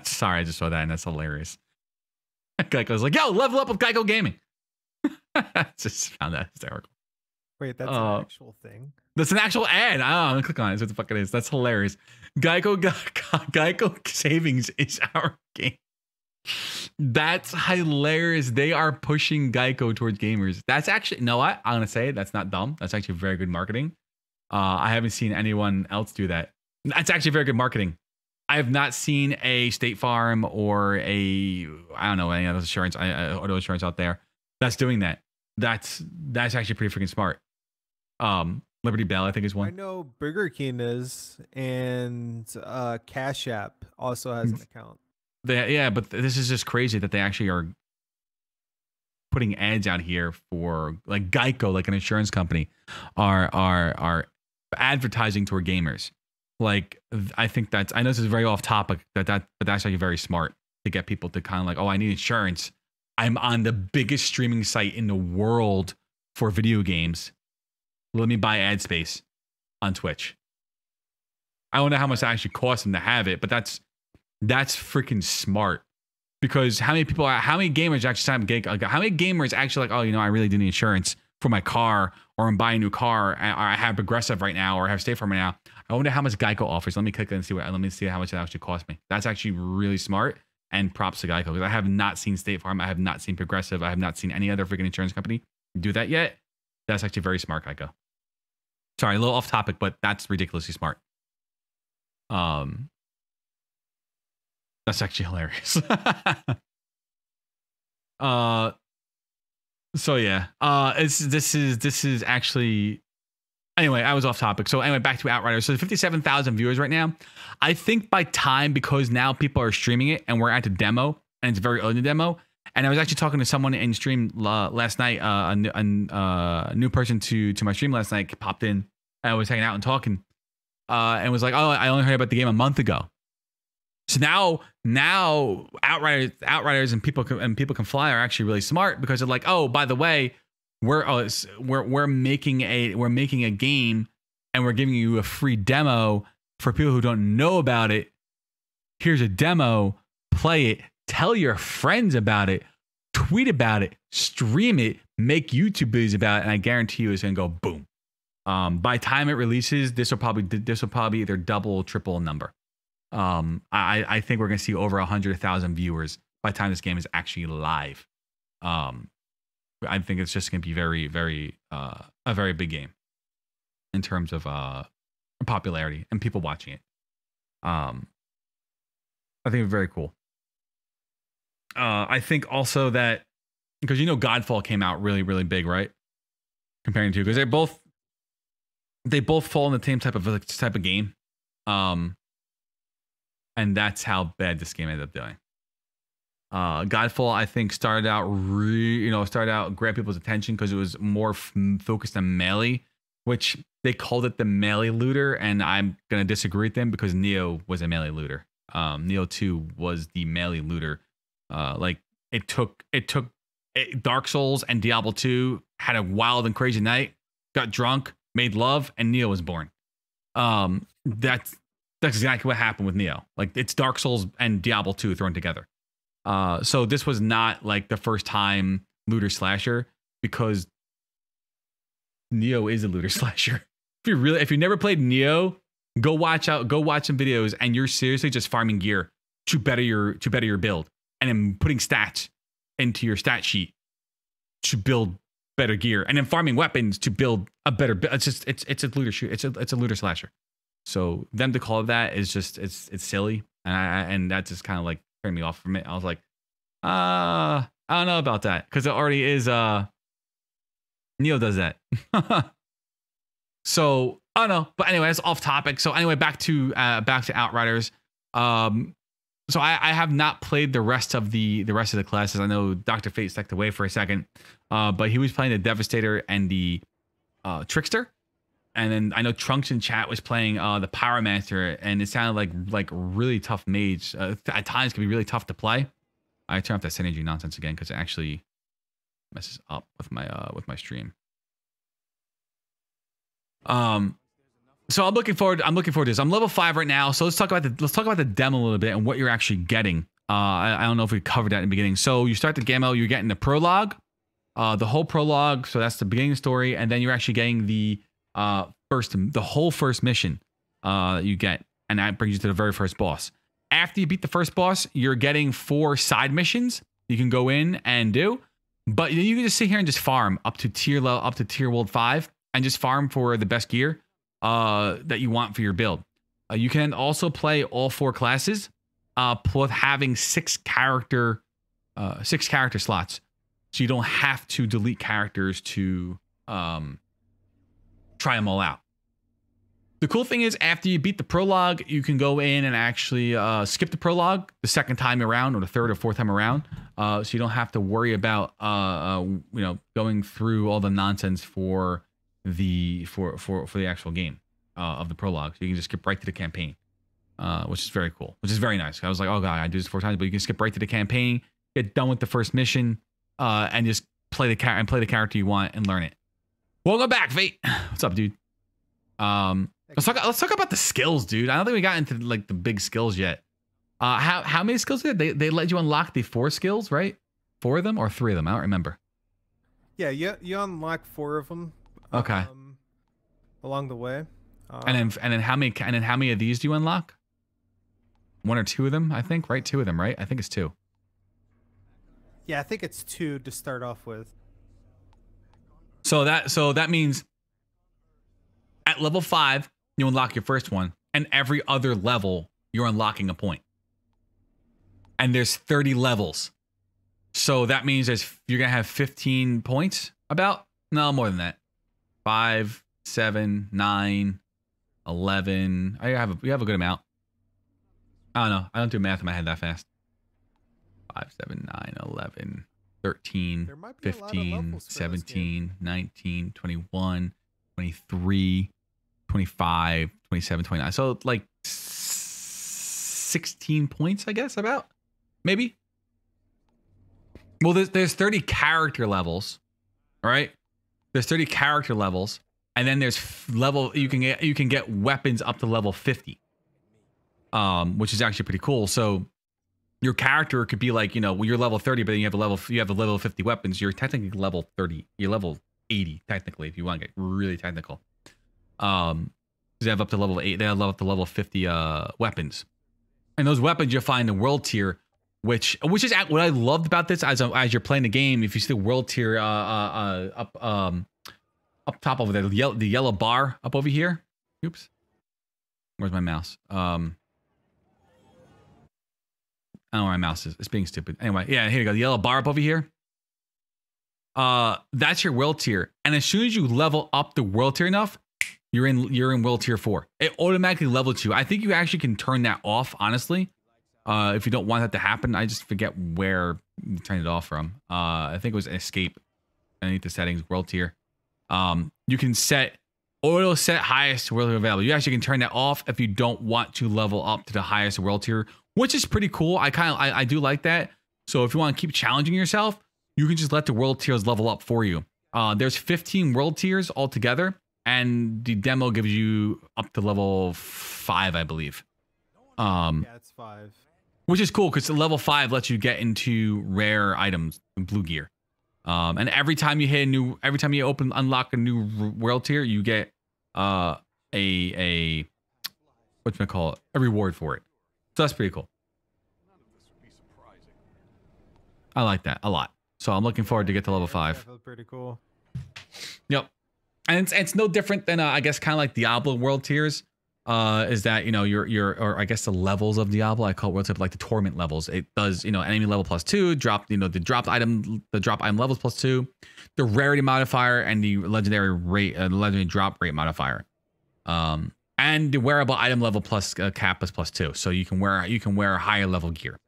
Sorry, I just saw that and that's hilarious. Geico's like, yo, level up with Geico Gaming. Just found that hysterical. Wait, that's an actual thing. That's an actual ad. I'm gonna click on it. That's what the fuck it is. That's hilarious. Geico Savings is our game. That's hilarious. They are pushing Geico towards gamers. That's actually, you know what? I'm gonna say it. That's not dumb. That's actually very good marketing. I haven't seen anyone else do that. That's actually very good marketing. I have not seen a State Farm or I don't know, any other insurance, auto insurance out there that's doing that. That's actually pretty freaking smart. Liberty Bell, I think, is one. I know Burger King is, and Cash App also has an account. Yeah, but this is just crazy that they actually are putting ads out here for like Geico, like an insurance company, are advertising toward gamers. Like, I think I know this is very off topic, but that's actually very smart to get people to kind of like, oh, I need insurance. I'm on the biggest streaming site in the world for video games. Let me buy ad space on Twitch. I don't know how much it actually costs them to have it, but that's freaking smart. Because how many gamers actually how many gamers actually like, oh, you know, I really do need insurance for my car, or I'm buying a new car, or I have Progressive right now, or I have State Farm right now. I wonder how much Geico offers. Let me click and let me see how much it actually costs me. That's actually really smart, and props to Geico, because I have not seen State Farm, I have not seen Progressive, I have not seen any other freaking insurance company do that yet. That's actually very smart, Geico. Sorry, a little off topic, but that's ridiculously smart. That's actually hilarious. So yeah, this is actually, anyway, I was off topic. So anyway, back to Outriders. So 57,000 viewers right now. I think by time, because now people are streaming it and we're at the demo and it's very early demo. And I was actually talking to someone in stream last night, a new person to my stream last night popped in. I was hanging out and talking, and was like, "Oh, I only heard about the game a month ago." So now Outriders and people can fly are actually really smart, because they're like, "Oh, by the way, we're making a game, and we're giving you a free demo for people who don't know about it. Here's a demo, play it, tell your friends about it, tweet about it, stream it, make YouTube videos about it, and I guarantee you it's gonna go boom." By time it releases, this will probably either double or triple number. I think we're gonna see over 100,000 viewers by the time this game is actually live. I think it's just gonna be a very big game in terms of popularity and people watching it. I think it's very cool. I think also that, because you know Godfall came out really, really big, right? Comparing to, because they both fall in the same type of game. And that's how bad this game ended up doing. Godfall, I think, started out grab people's attention because it was more focused on melee, which they called it the melee looter, and I'm gonna disagree with them, because Neo was a melee looter. Neo 2 was the melee looter. Like it took Dark Souls and Diablo 2 had a wild and crazy night, got drunk, made love, and Neo was born. That's exactly what happened with Neo. Like, it's Dark Souls and Diablo 2 thrown together. So this was not like the first time looter slasher, because Neo is a looter slasher. If you never played Neo, go watch some videos, and you're seriously just farming gear to better your build, and then putting stats into your stat sheet to build better gear, and then farming weapons to build a better. It's a looter shoot. It's a looter slasher. So them to call it that is just it's silly, and that just kind of like turned me off from it. I was like, I don't know about that, because it already is. Neo does that. So I don't know, but anyway, that's off topic. So anyway, back to Outriders. So I have not played the rest of the classes. I know Dr. Fate stepped away for a second, but he was playing the Devastator and the Trickster. And then I know Trunks in chat was playing the Pyromancer, and it sounded like really tough mage. At times can be really tough to play. I turn off that synergy nonsense again because it actually messes up with my stream. So I'm looking forward to this. I'm level 5 right now, so let's talk about the demo a little bit and what you're actually getting. I don't know if we covered that in the beginning. So you start the demo, you're getting the prologue, the whole prologue. So that's the beginning of the story, and then you're actually getting the whole first mission you get, and that brings you to the very first boss. After you beat the first boss, you're getting 4 side missions you can go in and do, but you can just sit here and just farm up to tier world 5 and just farm for the best gear that you want for your build. You can also play all 4 classes, plus having 6 character slots, so you don't have to delete characters to try them all out. The cool thing is, after you beat the prologue, you can go in and actually skip the prologue the second time around, or the third or fourth time around, so you don't have to worry about going through all the nonsense for the actual game of the prologue. So you can just skip right to the campaign, which is very cool, which is very nice. I was like, oh god, I do this 4 times, but you can skip right to the campaign, get done with the first mission, and just play the character you want and learn it. Welcome back, Fate. What's up, dude? Let's talk about the skills, dude. I don't think we got into like the big skills yet. How many skills did they let you unlock? The 4 skills, right? 4 of them or 3 of them? I don't remember. Yeah, you unlock 4 of them. Okay. Along the way. And then how many of these do you unlock? 1 or 2 of them, I think, right? 2 of them, right? I think it's 2. Yeah, I think it's 2 to start off with. So that means at level 5 you unlock your first one, and every other level you're unlocking a point. And there's 30 levels, so that means you're gonna have 15 points. No, more than that. 5, 7, 9, 11. You have a good amount. I don't know. I don't do math in my head that fast. 5, 7, 9, 11, 13, 15, 17, 19, 21, 23, 25, 27, 29. So like 16 points, I guess, about. Maybe. Well, there's 30 character levels, right? There's 30 character levels, and then there's you can get weapons up to level 50, which is actually pretty cool. So your character could be like, you're level 30, but then you have a level 50 weapons. You're technically level 30. You're level 80 technically, if you want to get really technical. They have up to level 8. They have up to level 50 weapons, and those weapons you'll find in the world tier, which is what I loved about this. As you're playing the game, if you see the world tier up top over there, the yellow bar up over here. Oops, where's my mouse? I don't know where my mouse is. It's being stupid. Anyway, yeah, here you go. The yellow bar up over here. That's your world tier. And as soon as you level up the world tier enough, you're in world tier 4. It automatically levels you. I think you actually can turn that off, honestly. If you don't want that to happen. I just forget where you turn it off from. I think it was escape underneath the settings, world tier. You can auto set highest world tier available. You actually can turn that off if you don't want to level up to the highest world tier, which is pretty cool. I do like that. So if you want to keep challenging yourself, you can just let the world tiers level up for you. There's 15 world tiers altogether, and the demo gives you up to level 5, I believe. Yeah, it's 5. Which is cool because level 5 lets you get into rare items, blue gear. And every time you unlock a new world tier, you get a reward for it. So that's pretty cool. I like that a lot. So I'm looking forward to get to level 5. That's pretty cool. Yep. And it's no different than I guess kind of like Diablo world tiers. Is that or I guess the levels of Diablo, I call it world tier, like the torment levels. It does enemy level +2, drop the drop item levels +2, the rarity modifier, and the legendary drop rate modifier, and the wearable item level plus cap is +2. So you can wear higher level gear,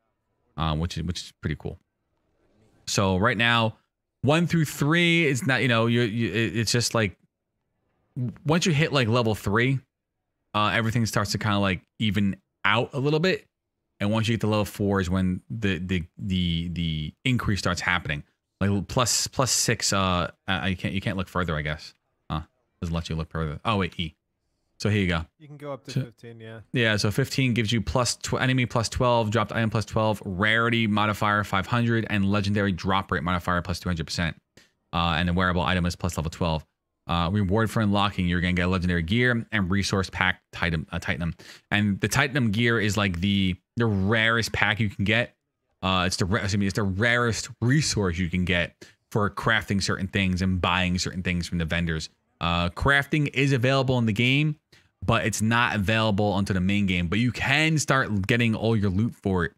which is pretty cool. So right now, 1 through 3 is not it's just like once you hit like level 3, everything starts to kind of like even out a little bit. And once you get to level 4 is when the increase starts happening. Like plus 6. You can't look further, I guess. Doesn't let you look further. Oh wait, E. So here you go. You can go up to 15, yeah. Yeah, so 15 gives you enemy plus 12, dropped item plus 12, rarity modifier 500, and legendary drop rate modifier plus 200%. And the wearable item is plus level 12. Reward for unlocking, you're gonna get a legendary gear and resource pack Titanum. And the Titanum gear is like the rarest pack you can get. It's the rarest resource you can get for crafting certain things and buying certain things from the vendors. Crafting is available in the game, but it's not available onto the main game. But you can start getting all your loot for it.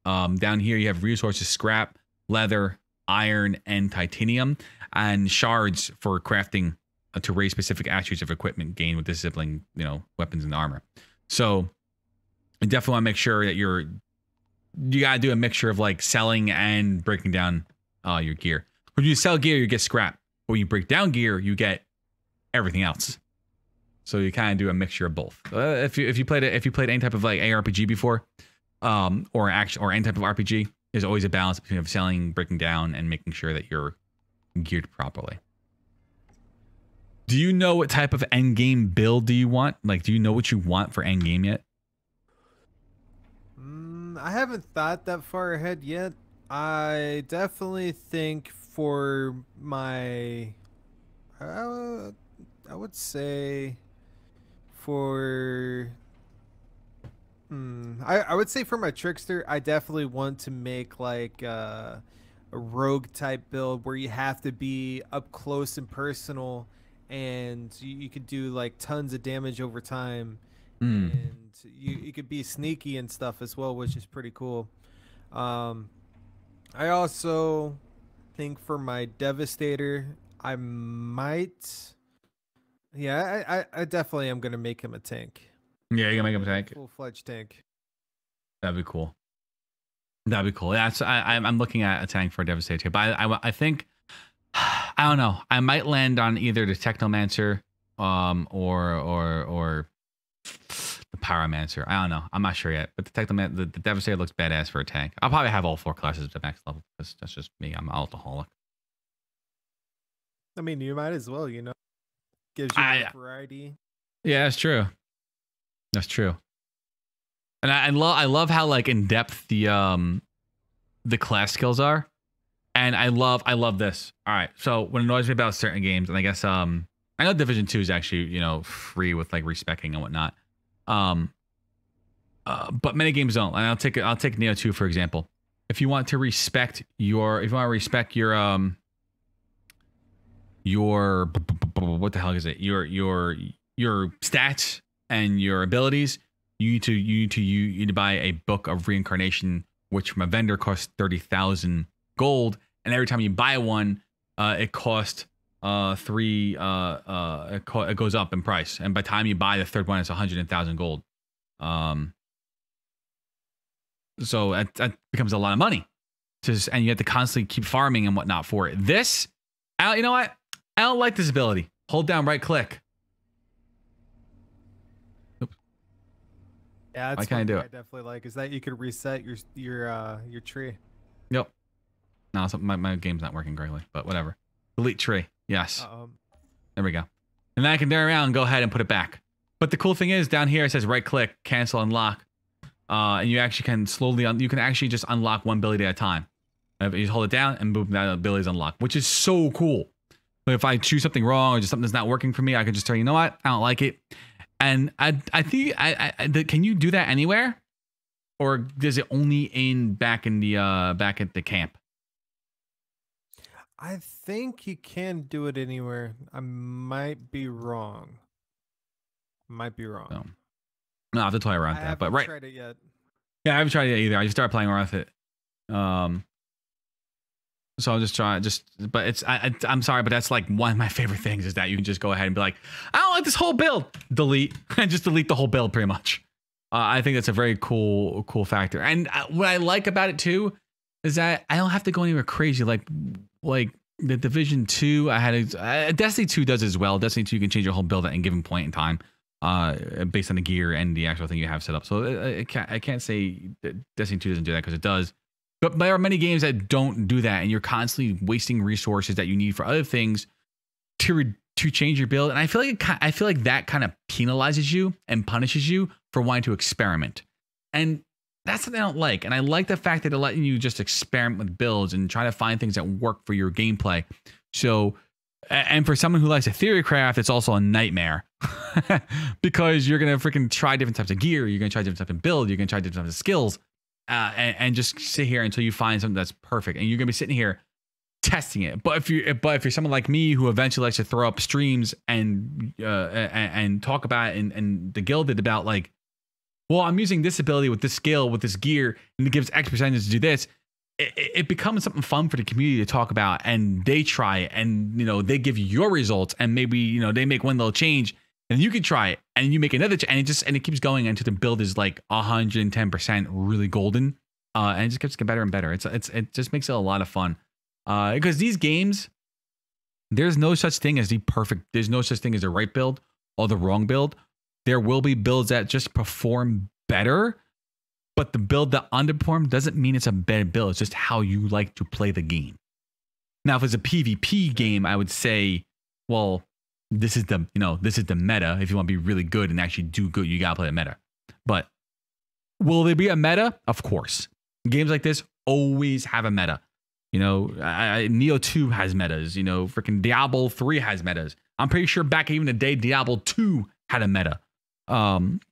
Down here you have resources: scrap, leather, iron, and titanium, and shards for crafting to raise specific attributes of equipment gained with disabling, weapons and armor. So you definitely want to make sure that you gotta do a mixture of like selling and breaking down your gear. When you sell gear, you get scrap. When you break down gear, you get everything else. So you kind of do a mixture of both. If you played any type of like ARPG before, or any type of RPG, there's always a balance between selling, breaking down, and making sure that you're geared properly. Do you know what type of end game build do you want? Like, do you know what you want for end game yet? I haven't thought that far ahead yet. I definitely think for my, I would say for, I would say for my trickster, I definitely want to make like a rogue type build where you have to be up close and personal, and you could do like tons of damage over time, and you could be sneaky and stuff as well, which is pretty cool. I also think for my Devastator, I might, I definitely am gonna make him a tank. Yeah, you're gonna make him a tank. Full-fledged tank. That'd be cool. That'd be cool. Yeah, so I'm looking at a tank for a Devastator, but I think, I don't know. I might land on either the Technomancer, or the Pyromancer. I don't know. I'm not sure yet. But the Devastator looks badass for a tank. I'll probably have all 4 classes at the max level because that's just me. I'm an alcoholic. I mean, you might as well, gives you more variety. Yeah, that's true. That's true. And I love how like in depth the class skills are. And I love this. All right. So what annoys me about certain games, and I guess I know Division 2 is actually, free with like respecking and whatnot. But many games don't. And I'll take Neo 2 for example. If you want to respect your what the hell is it? Your stats and your abilities, you need to buy a book of reincarnation, which from a vendor costs 30,000 gold, and every time you buy one, it costs 3. It goes up in price, and by the time you buy the third one, it's 100,000 gold. So that becomes a lot of money. And you have to constantly keep farming and whatnot for it. This, you know what? I don't like this ability. Hold down right click. Oops. Yeah, that's what I definitely like, is that you could reset your tree. Yep. No, so my game's not working correctly, but whatever. Delete tree. Yes. There we go. And then I can turn around and go ahead and put it back. But the cool thing is down here it says right click, cancel, unlock. And you actually can you can actually just unlock one ability at a time. You just hold it down and boom, that ability is unlocked, which is so cool. But if I choose something wrong or just something that's not working for me, I can just tell you know what, I don't like it. And I think can you do that anywhere, or does it only back at the camp? I think you can do it anywhere. I might be wrong. So, no, I have to play around with that. But right, tried it yet. Yeah, I haven't tried it either. I just started playing around with it. So I'll just try but it's I'm sorry, but that's like one of my favorite things is that you can just go ahead and be like, I don't like this whole build, delete, and just delete the whole build pretty much. I think that's a very cool factor. And what I like about it too is that I don't have to go anywhere crazy. Like the Division 2, I had Destiny 2 does as well. Destiny 2, you can change your whole build at any given point in time, based on the gear and the actual thing you have set up. So I can't say that Destiny 2 doesn't do that, because it does. But there are many games that don't do that, and you're constantly wasting resources that you need for other things to change your build. And I feel like that kind of penalizes you and punishes you for wanting to experiment. And that's what I don't like. And I like the fact that they're letting you just experiment with builds and try to find things that work for your gameplay. So, and for someone who likes a theory craft, it's also a nightmare because you're going to freaking try different types of gear. You're going to try different types of build. You're going to try different types of skills, and just sit here until you find something that's perfect. And you're going to be sitting here testing it. But if you're someone like me who eventually likes to throw up streams and talk about it, and the Guilded about like, well, I'm using this ability with this skill, with this gear, and it gives X percentage to do this. It becomes something fun for the community to talk about, and they try it, and they give you your results, and maybe they make one little change, and you can try it, and you make another, and it keeps going until the build is like 110% really golden, and it just keeps getting better and better. It just makes it a lot of fun, because these games, there's no such thing as there's no such thing as the right build or the wrong build. There will be builds that just perform better, but the build that underperformed doesn't mean it's a bad build. It's just how you like to play the game. Now, if it's a PvP game, I would say, well, this is the meta. If you want to be really good and actually do good, you gotta play the meta. But will there be a meta? Of course. Games like this always have a meta. Neo 2 has metas. Freaking Diablo 3 has metas. I'm pretty sure back even the day Diablo 2 had a meta.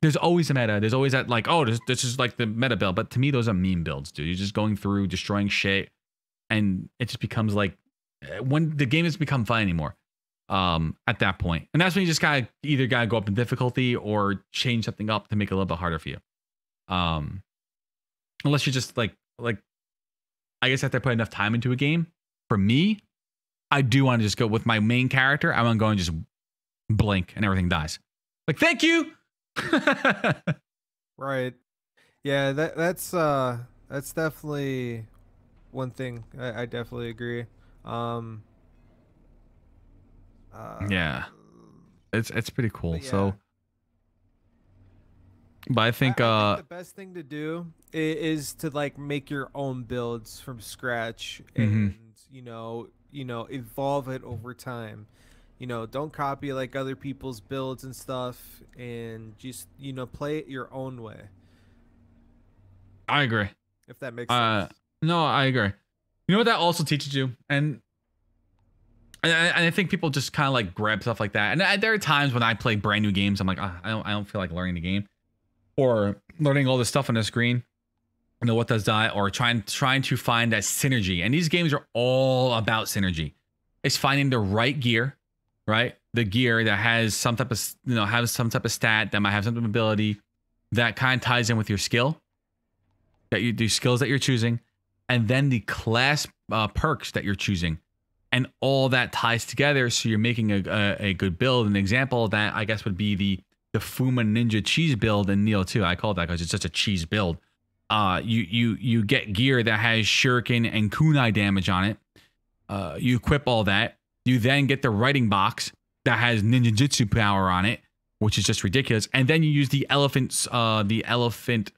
There's always a meta. There's always that like, oh, this is like the meta build. But to me, those are meme builds, dude. You're just going through, destroying shit, and it just becomes like, when the game has become fun anymore. At that point, and that's when you just either gotta go up in difficulty or change something up to make it a little bit harder for you. Unless you're just like I guess I have to put enough time into a game. For me, I do want to just go with my main character. I want to go and just blink and everything dies. Like, thank you. Right. Yeah, that's definitely one thing. I definitely agree. Yeah, it's pretty cool. Yeah. So, but I think the best thing to do is to like make your own builds from scratch, and evolve it over time. Don't copy like other people's builds and stuff, and just play it your own way. I agree. If that makes sense. No, I agree. You know what that also teaches you, and I think people just kind of like grab stuff like that. And there are times when I play brand new games, I'm like, I don't feel like learning the game, or learning all this stuff on the screen. What does that, or trying to find that synergy. And these games are all about synergy. It's finding the right gear, right? The gear that has some type of stat that might have some type of ability that kind of ties in with your skill, skills that you're choosing, and then the class perks that you're choosing. And all that ties together, so you're making a good build. An example of that, I guess, would be the Fuma Ninja cheese build in Neo 2. I call it that because it's such a cheese build. You get gear that has shuriken and kunai damage on it. You equip all that. You then get the writing box that has ninjutsu power on it, which is just ridiculous. And then you use the elephant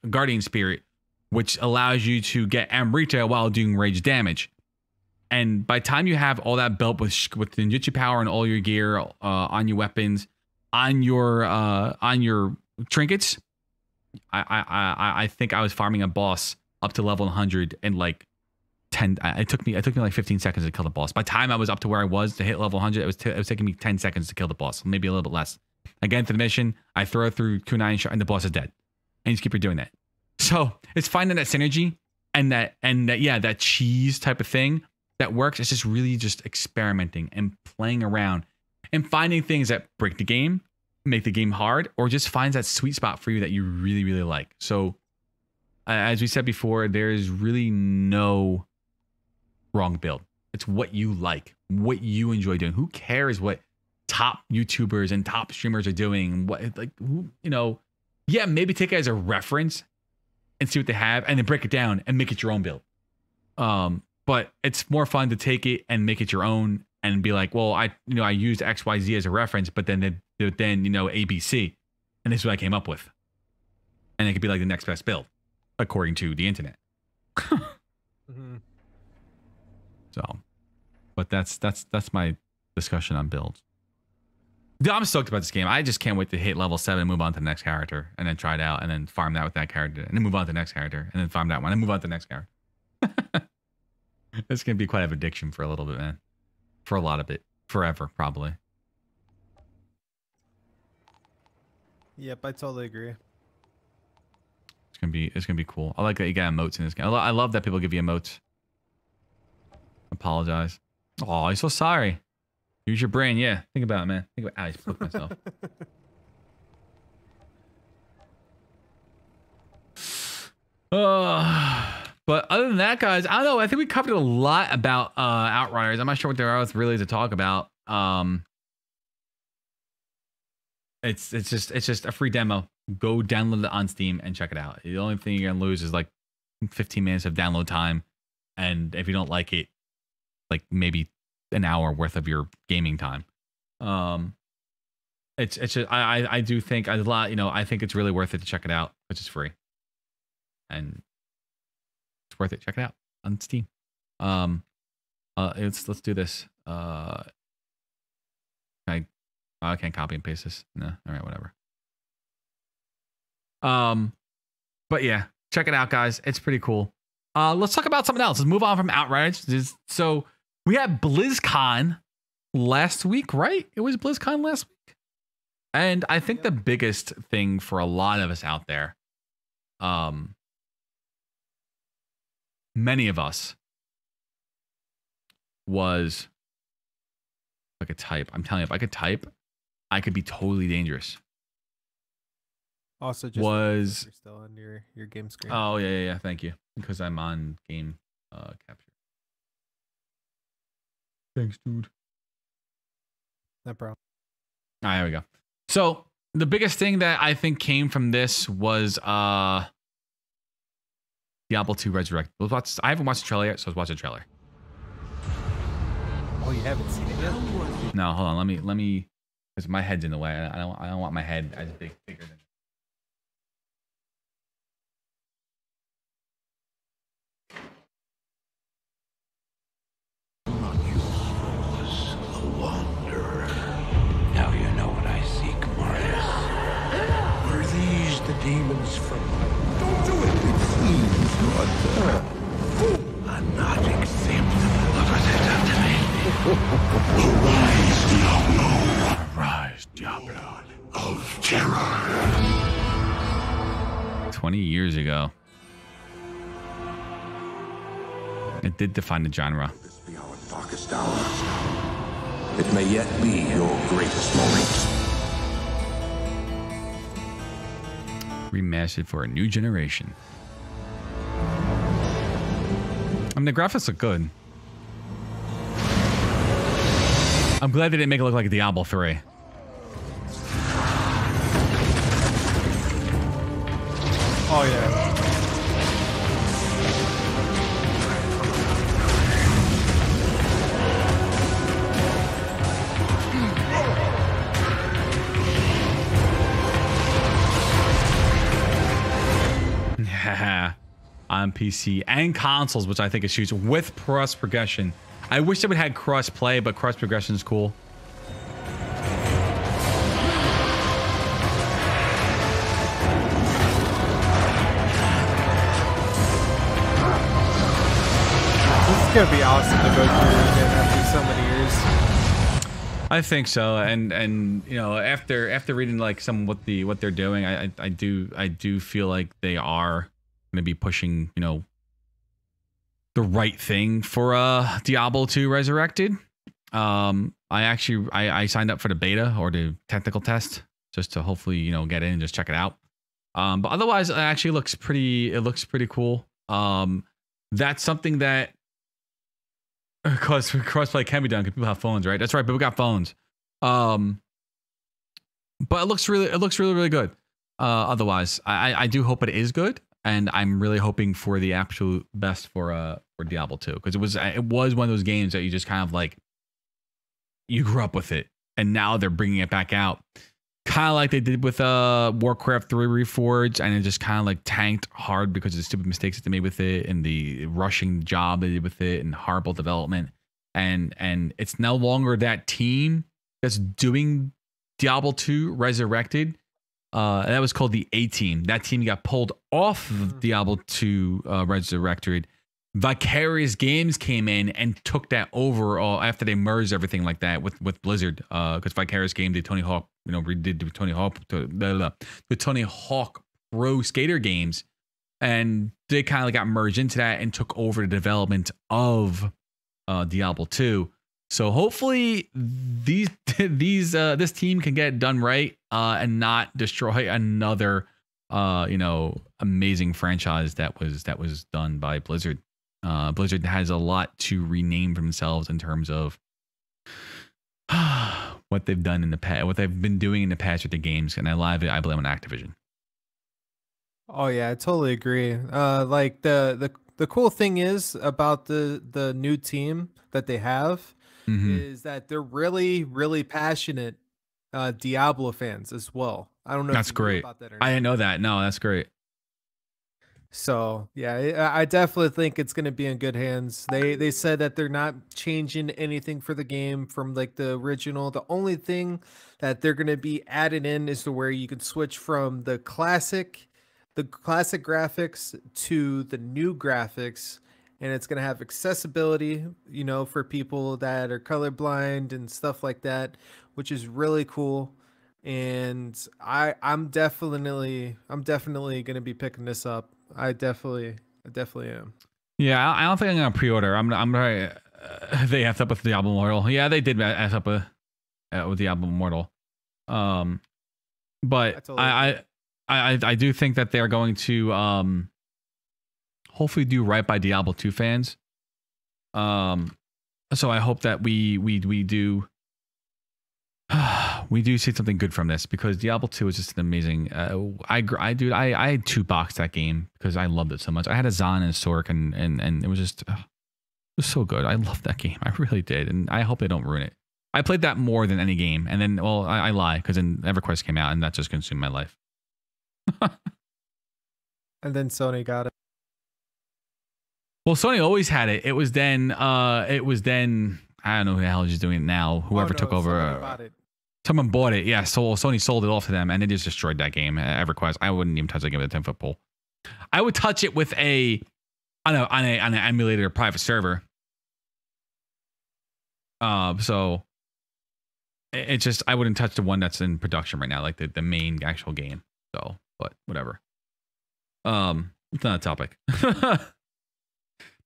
guardian spirit, which allows you to get Amrita while doing rage damage. And by the time you have all that built with ninjutsu power and all your gear, on your weapons, on your trinkets, I think I was farming a boss up to level 100 in like 10. It took me like 15 seconds to kill the boss. By the time I was up to where I was to hit level 100, it was taking me 10 seconds to kill the boss, maybe a little bit less. Again, for the mission, I throw through kunai and the boss is dead. And you just keep doing that. So it's finding that synergy and that cheese type of thing that works. It's just really just experimenting and playing around and finding things that break the game, make the game hard, or just finds that sweet spot for you that you really, really like. So as we said before, there's really no wrong build. It's what you like, what you enjoy doing. Who cares what top YouTubers and top streamers are doing? Maybe take it as a reference and see what they have and then break it down and make it your own build. but it's more fun to take it and make it your own and be like, well, I used XYZ as a reference, but then ABC, and this is what I came up with, and it could be like the next best build according to the internet. Mm-hmm. So, but that's my discussion on builds. Dude, I'm stoked about this game. I just can't wait to hit level 7 and move on to the next character, and then try it out, and then farm that with that character, and then move on to the next character, and then farm that one, and move on to the next character. It's gonna be quite an addiction for a little bit, man. For a lot of it, forever probably. Yep, I totally agree. It's gonna be cool. I like that you got emotes in this game. I love that people give you emotes. Apologize. Oh, I'm so sorry. Use your brain. Yeah, think about it, man. Think about. I just poked myself. But other than that, guys, I don't know. I think we covered a lot about Outriders. I'm not sure what there else really to talk about. It's just a free demo. Go download it on Steam and check it out. The only thing you're gonna lose is like 15 minutes of download time, and if you don't like it, like maybe an hour worth of your gaming time. It's just I do think a lot. I think it's really worth it to check it out, which is free, and it's worth it. Check it out on Steam. Let's do this. I can't copy and paste this. No, all right, whatever. But yeah, check it out, guys. It's pretty cool. Let's talk about something else. Let's move on from Outriders. So we had BlizzCon last week, right? It was BlizzCon last week. And I think the biggest thing for a lot of us out there, many of us, was if I could type. I'm telling you, if I could type, I could be totally dangerous. Also, just you're still on your game screen. Oh yeah. Thank you, because I'm on game capture. Thanks, dude. No problem. All right, here we go. So the biggest thing that I think came from this was Diablo 2 Resurrect. I haven't watched the trailer yet, so let's watch the trailer. Oh, you haven't seen it yet? No, hold on. Let me, because my head's in the way. I don't want my head as bigger than. Now you know what I seek, Marius. Were these the demons from... Don't do it! It seems I'm not exempt. What was it after me? Arise, Diablo. Arise, Diablo. Of terror. 20 years ago. It did define the genre. This be our darkest hours. It may yet be your greatest moment. Remastered for a new generation. I mean, the graphics look good. I'm glad they didn't make it look like Diablo 3. Oh yeah. On PC and consoles, which I think is huge, with cross progression. I wish they would have had cross play, but cross progression is cool. This is gonna be awesome to go through again after so many years. I think so, and after reading like some what they're doing, I do feel like they are going to be pushing the right thing for Diablo 2 Resurrected. I signed up for the beta or the technical test just to hopefully get in and just check it out. But otherwise, it actually looks pretty. It looks pretty cool. That's something that crossplay can be done because people have phones, right? That's right, people got phones. But it looks really good. Otherwise, I do hope it is good. and I'm really hoping for the absolute best for Diablo 2, because it was one of those games that you just kind of like, you grew up with it, and now they're bringing it back out, kind of like they did with Warcraft 3 Reforged, and it just kind of like tanked hard because of the stupid mistakes that they made with it and the rushing job they did with it and horrible development, and it's no longer that team that's doing Diablo 2 Resurrected. That was called the A Team. That team got pulled off of Diablo 2 Resurrected. Vicarious Games came in and took that over after they merged everything like that with Blizzard, because Vicarious Games did Tony Hawk, redid the Tony Hawk Pro Skater games, and they kind of got merged into that and took over the development of Diablo 2. So hopefully this team can get it done right and not destroy another amazing franchise that was done by Blizzard. Blizzard has a lot to rename for themselves in terms of what they've done in the past, what they've been doing in the past with the games, and I blame on Activision. Oh yeah, I totally agree. Like the cool thing is about the new team that they have is that they're really, really passionate Diablo fans as well. I don't know. That's great. About that or not. I didn't know that. No, that's great. So yeah, I definitely think it's going to be in good hands. They said that they're not changing anything for the game from like the original. The only thing that they're going to be added in is to where you can switch from the classic graphics to the new graphics, and it's going to have accessibility, for people that are colorblind and stuff like that, which is really cool. And I'm definitely going to be picking this up. I definitely am. Yeah, I don't think I'm gonna pre-order. I'm very. They effed up with Diablo Immortal. Yeah, they did mess up with Diablo Immortal. But I do think that they're going to hopefully do right by Diablo 2 fans. So I hope that we do. We do see something good from this, because Diablo 2 is just an amazing. I had 2-boxed that game because I loved it so much. I had a Zon and a Sork, and it was just it was so good. I loved that game. I really did, and I hope they don't ruin it. I played that more than any game, and then I lie, because then EverQuest came out, and that just consumed my life. And then Sony got it. Well, Sony always had it. It was then I don't know who the hell is doing it now. Whoever took over. Someone bought it. Yeah, so Sony sold it off to them, and they just destroyed that game. EverQuest. I wouldn't even touch that game with a 10-foot pole. I would touch it with on an emulator private server. So it just, I wouldn't touch the one that's in production right now, like the main actual game. So, but whatever. It's not a topic. What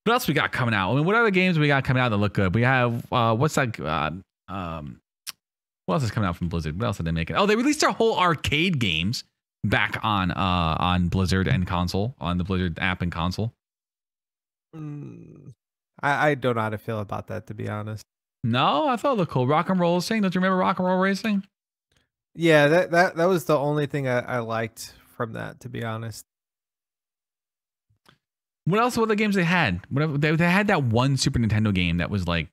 else we got coming out? I mean, what other games we got coming out that look good? We have what's that? What else is coming out from Blizzard? What else did they make? Oh, they released their whole arcade games back on Blizzard and console, on the Blizzard app and console. I don't know how to feel about that, to be honest. No, I thought it looked cool. Rock and Roll Racing. Don't you remember Rock and Roll Racing? Yeah, that was the only thing I liked from that, to be honest. What else were the games they had? They had that one Super Nintendo game that was like,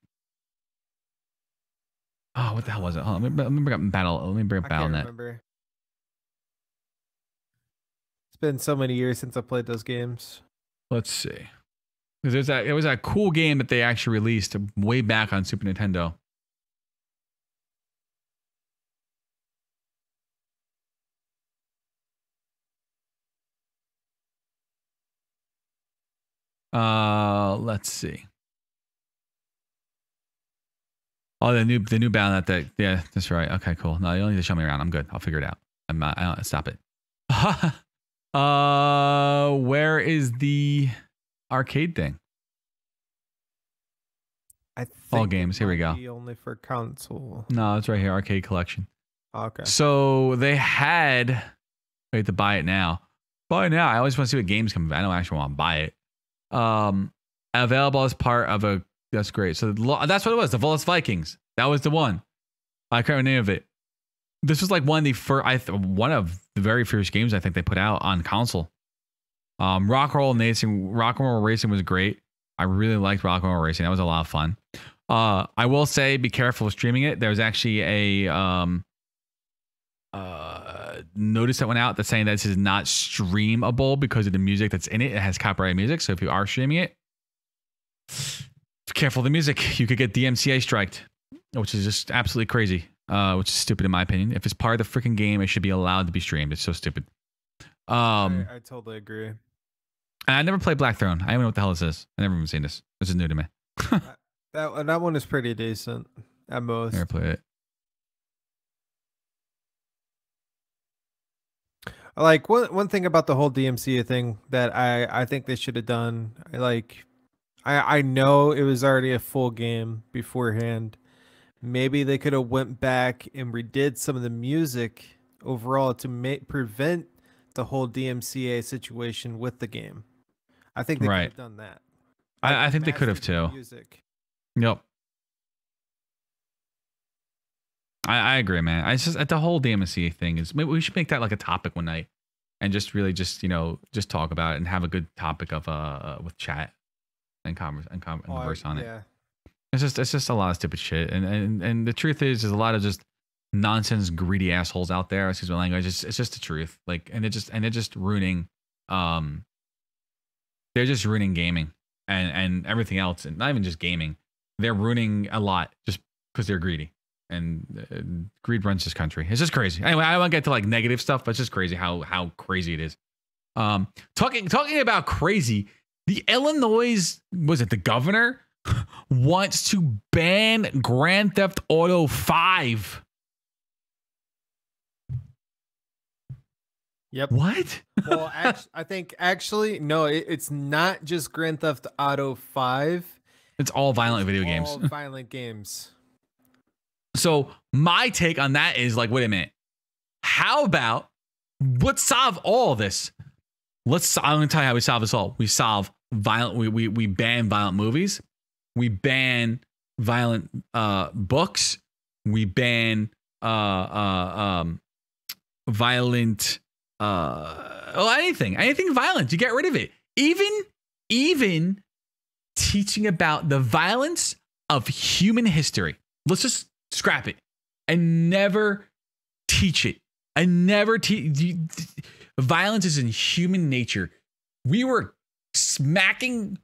oh, what the hell was it? Hold on, let me bring up Battle.net. It's been so many years since I played those games. Let's see. Because it was that cool game that they actually released way back on Super Nintendo. Let's see. Oh, the new Battle.net. Yeah, that's right. Okay, cool. No, you don't need to show me around. I'm good. I'll figure it out. I don't stop it. Where is the arcade thing? I think all games. Here we go. Only for console. No, it's right here. Arcade collection. Okay. So they had. Wait to buy it now. Buy it now. I always want to see what games come. I don't actually want to buy it. Available as part of a. That's great. So that's what it was. The Volus Vikings. That was the one. I can't remember the name of it. This was like one of the very first games I think they put out on console. Rock and Roll Racing was great. I really liked Rock and Roll Racing. That was a lot of fun. I will say, be careful with streaming it. There's actually a notice that went out that's saying that this is not streamable because of the music that's in it. It has copyrighted music. So if you are streaming it, be careful of the music. You could get DMCA striked, which is just absolutely crazy. Which is stupid in my opinion. If it's part of the freaking game, it should be allowed to be streamed. It's so stupid. I totally agree. I never played Blackthorn. I don't know what the hell this is. I never even seen this. This is new to me. that one is pretty decent at most. Never played it. Like one thing about the whole DMCA thing that I think they should have done. Like I know it was already a full game beforehand. Maybe they could have went back and redid some of the music overall to prevent the whole DMCA situation with the game. I think they could have done that. I think they could have too. Music. Yep. I agree, man. It's just the whole DMCA thing is maybe we should make that like a topic one night and just really just talk about it and have a good topic of with chat and converse on it. It's just a lot of stupid shit. And the truth is there's a lot of just nonsense greedy assholes out there. Excuse my language. It's just the truth. Like they're just ruining they're just ruining gaming and everything else, and not even just gaming. They're ruining a lot just because they're greedy. And greed runs this country. It's just crazy. Anyway, I won't get to like negative stuff, but it's just crazy how crazy it is. Talking about crazy, the Illinois, was it the governor, wants to ban Grand Theft Auto 5. Yep. What? Well, I think no, it's not just Grand Theft Auto 5. It's all violent video games. All violent games. So my take on that is like, wait a minute. How about let's solve all this? I'm gonna tell you how we solve this all. We solve violent. We ban violent movies. We ban violent books. We ban violent anything violent. You get rid of it. Even teaching about the violence of human history. Let's just scrap it and never teach it. And never teach. Violence is in human nature. We were stabbing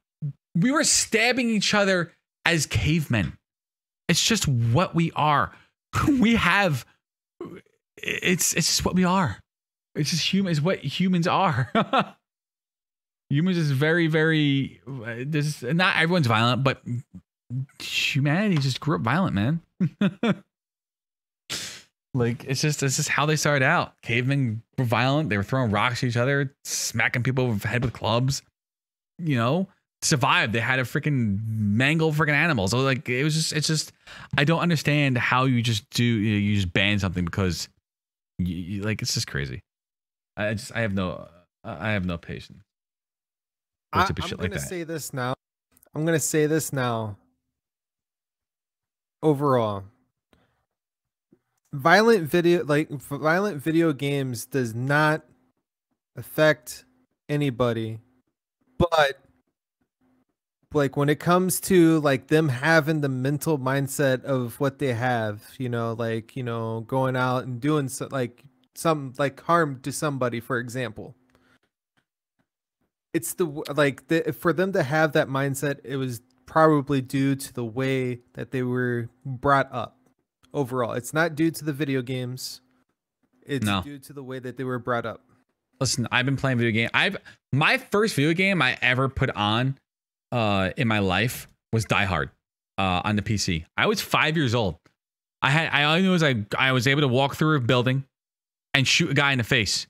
each other as cavemen. It's just what we are. It's just what we are. It's just human. It's what humans are. Humans is very, very. Not everyone's violent, but humanity just grew up violent, man. Like it's just how they started out. Cavemen were violent. They were throwing rocks at each other, smacking people over the head with clubs. You know, survived. They had to freaking mangle freaking animals. So like it's just. I don't understand how you just you just ban something because like it's just crazy. I have no patience. I'm gonna say this now. I'm gonna say this now. Overall, violent video games does not affect anybody, but like when it comes to like them having the mental mindset of what they have, going out and doing some harm to somebody, for example. It's for them to have that mindset, it was probably due to the way that they were brought up. Overall, it's not due to the video games. It's due to the way that they were brought up. Listen, I've been playing video game. My first video game I ever put on in my life was Die Hard on the PC. I was 5 years old. I only knew was I was able to walk through a building and shoot a guy in the face.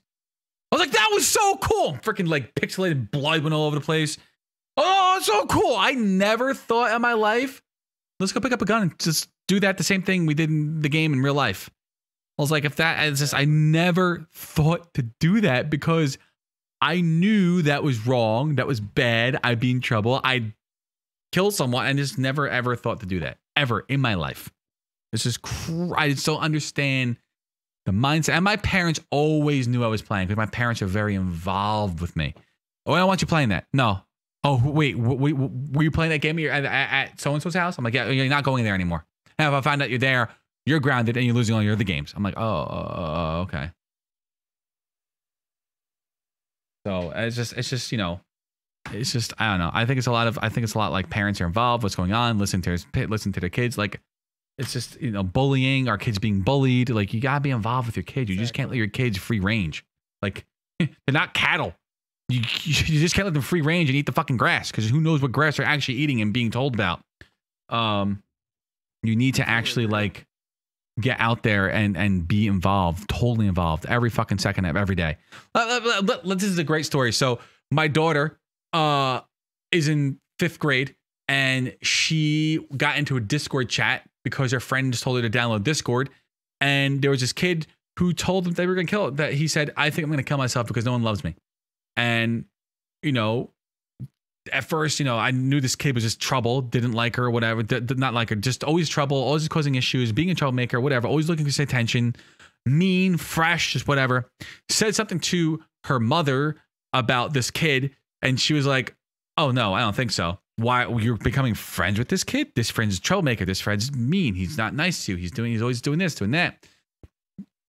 I was like, that was so cool. Freaking like pixelated blood went all over the place. Oh, it's so cool. I never thought in my life, let's go pick up a gun and just do that the same thing we did in the game in real life. I was like, I never thought to do that because I knew that was wrong. That was bad. I'd be in trouble. I'd kill someone and just never, ever thought to do that ever in my life. It's just, I just don't understand the mindset. And my parents always knew I was playing because my parents are very involved with me. Oh, I don't want you playing that. No. Oh, wait, were you playing that game at so-and-so's house? I'm like, yeah, you're not going there anymore. And if I find out you're there, you're grounded and you're losing all your other games. I'm like, oh, okay. So it's just, you know, it's just, I don't know. I think it's a lot like parents are involved. What's going on? Listen to their kids. Like, it's just, you know, bullying, our kids being bullied. Like, you gotta be involved with your kids. You just can't let your kids free range. Like, they're not cattle. You just can't let them free range and eat the fucking grass, because who knows what grass they're actually eating and being told about. You need to actually like get out there and be involved, totally involved, every fucking second of every day. This is a great story. So my daughter is in 5th grade, and she got into a Discord chat because her friend just told her to download Discord, and there was this kid who told them they were gonna kill it. That he said, "I think I'm gonna kill myself because no one loves me." And, you know, at first, you know, I knew this kid was just trouble, didn't like her, whatever, did not like her, just always trouble, always causing issues, being a troublemaker, whatever, always looking for attention, mean, fresh, just whatever. Said something to her mother about this kid, and she was like, "Oh no, I don't think so. Why, you're becoming friends with this kid? This friend's a troublemaker. This friend's mean. He's not nice to you. He's always doing this, doing that."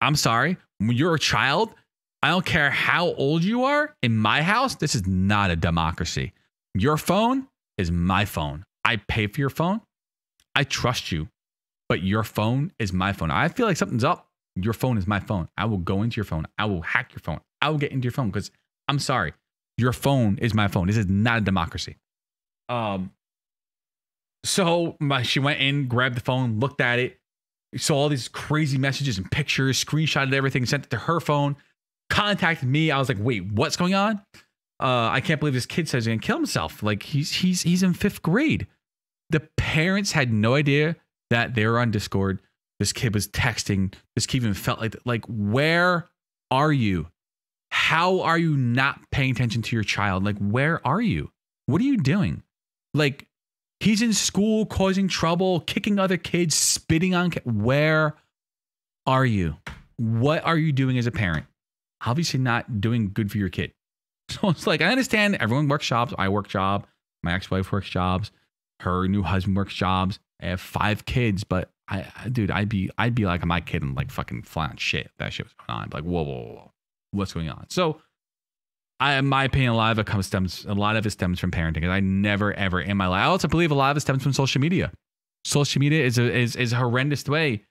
I'm sorry, when you're a child, I don't care how old you are. In my house, this is not a democracy. Your phone is my phone. I pay for your phone. I trust you, but your phone is my phone. I feel like something's up. Your phone is my phone. I will go into your phone. I will hack your phone. I will get into your phone, because I'm sorry, your phone is my phone. This is not a democracy. So she went in, grabbed the phone, looked at it, saw all these crazy messages and pictures, screenshotted everything, sent it to her phone, contacted me. I was like, wait, what's going on? I can't believe this kid says he's gonna kill himself. Like, he's in 5th grade. The parents had no idea that they were on Discord. This kid was texting. This kid even felt like, where are you? How are you not paying attention to your child? Like, where are you? What are you doing? Like, he's in school causing trouble, kicking other kids, spitting on kids. Where are you? What are you doing as a parent? Obviously not doing good for your kid. So it's like, I understand everyone works jobs. I work job. My ex-wife works jobs. Her new husband works jobs. I have 5 kids, but dude, I'd be like my kid and like fucking fly on shit. That shit was going on. I'd be like, whoa, what's going on? So in my opinion, a lot of it stems from parenting. And I never ever in my life. I also believe a lot of it stems from social media. Social media is a horrendous way.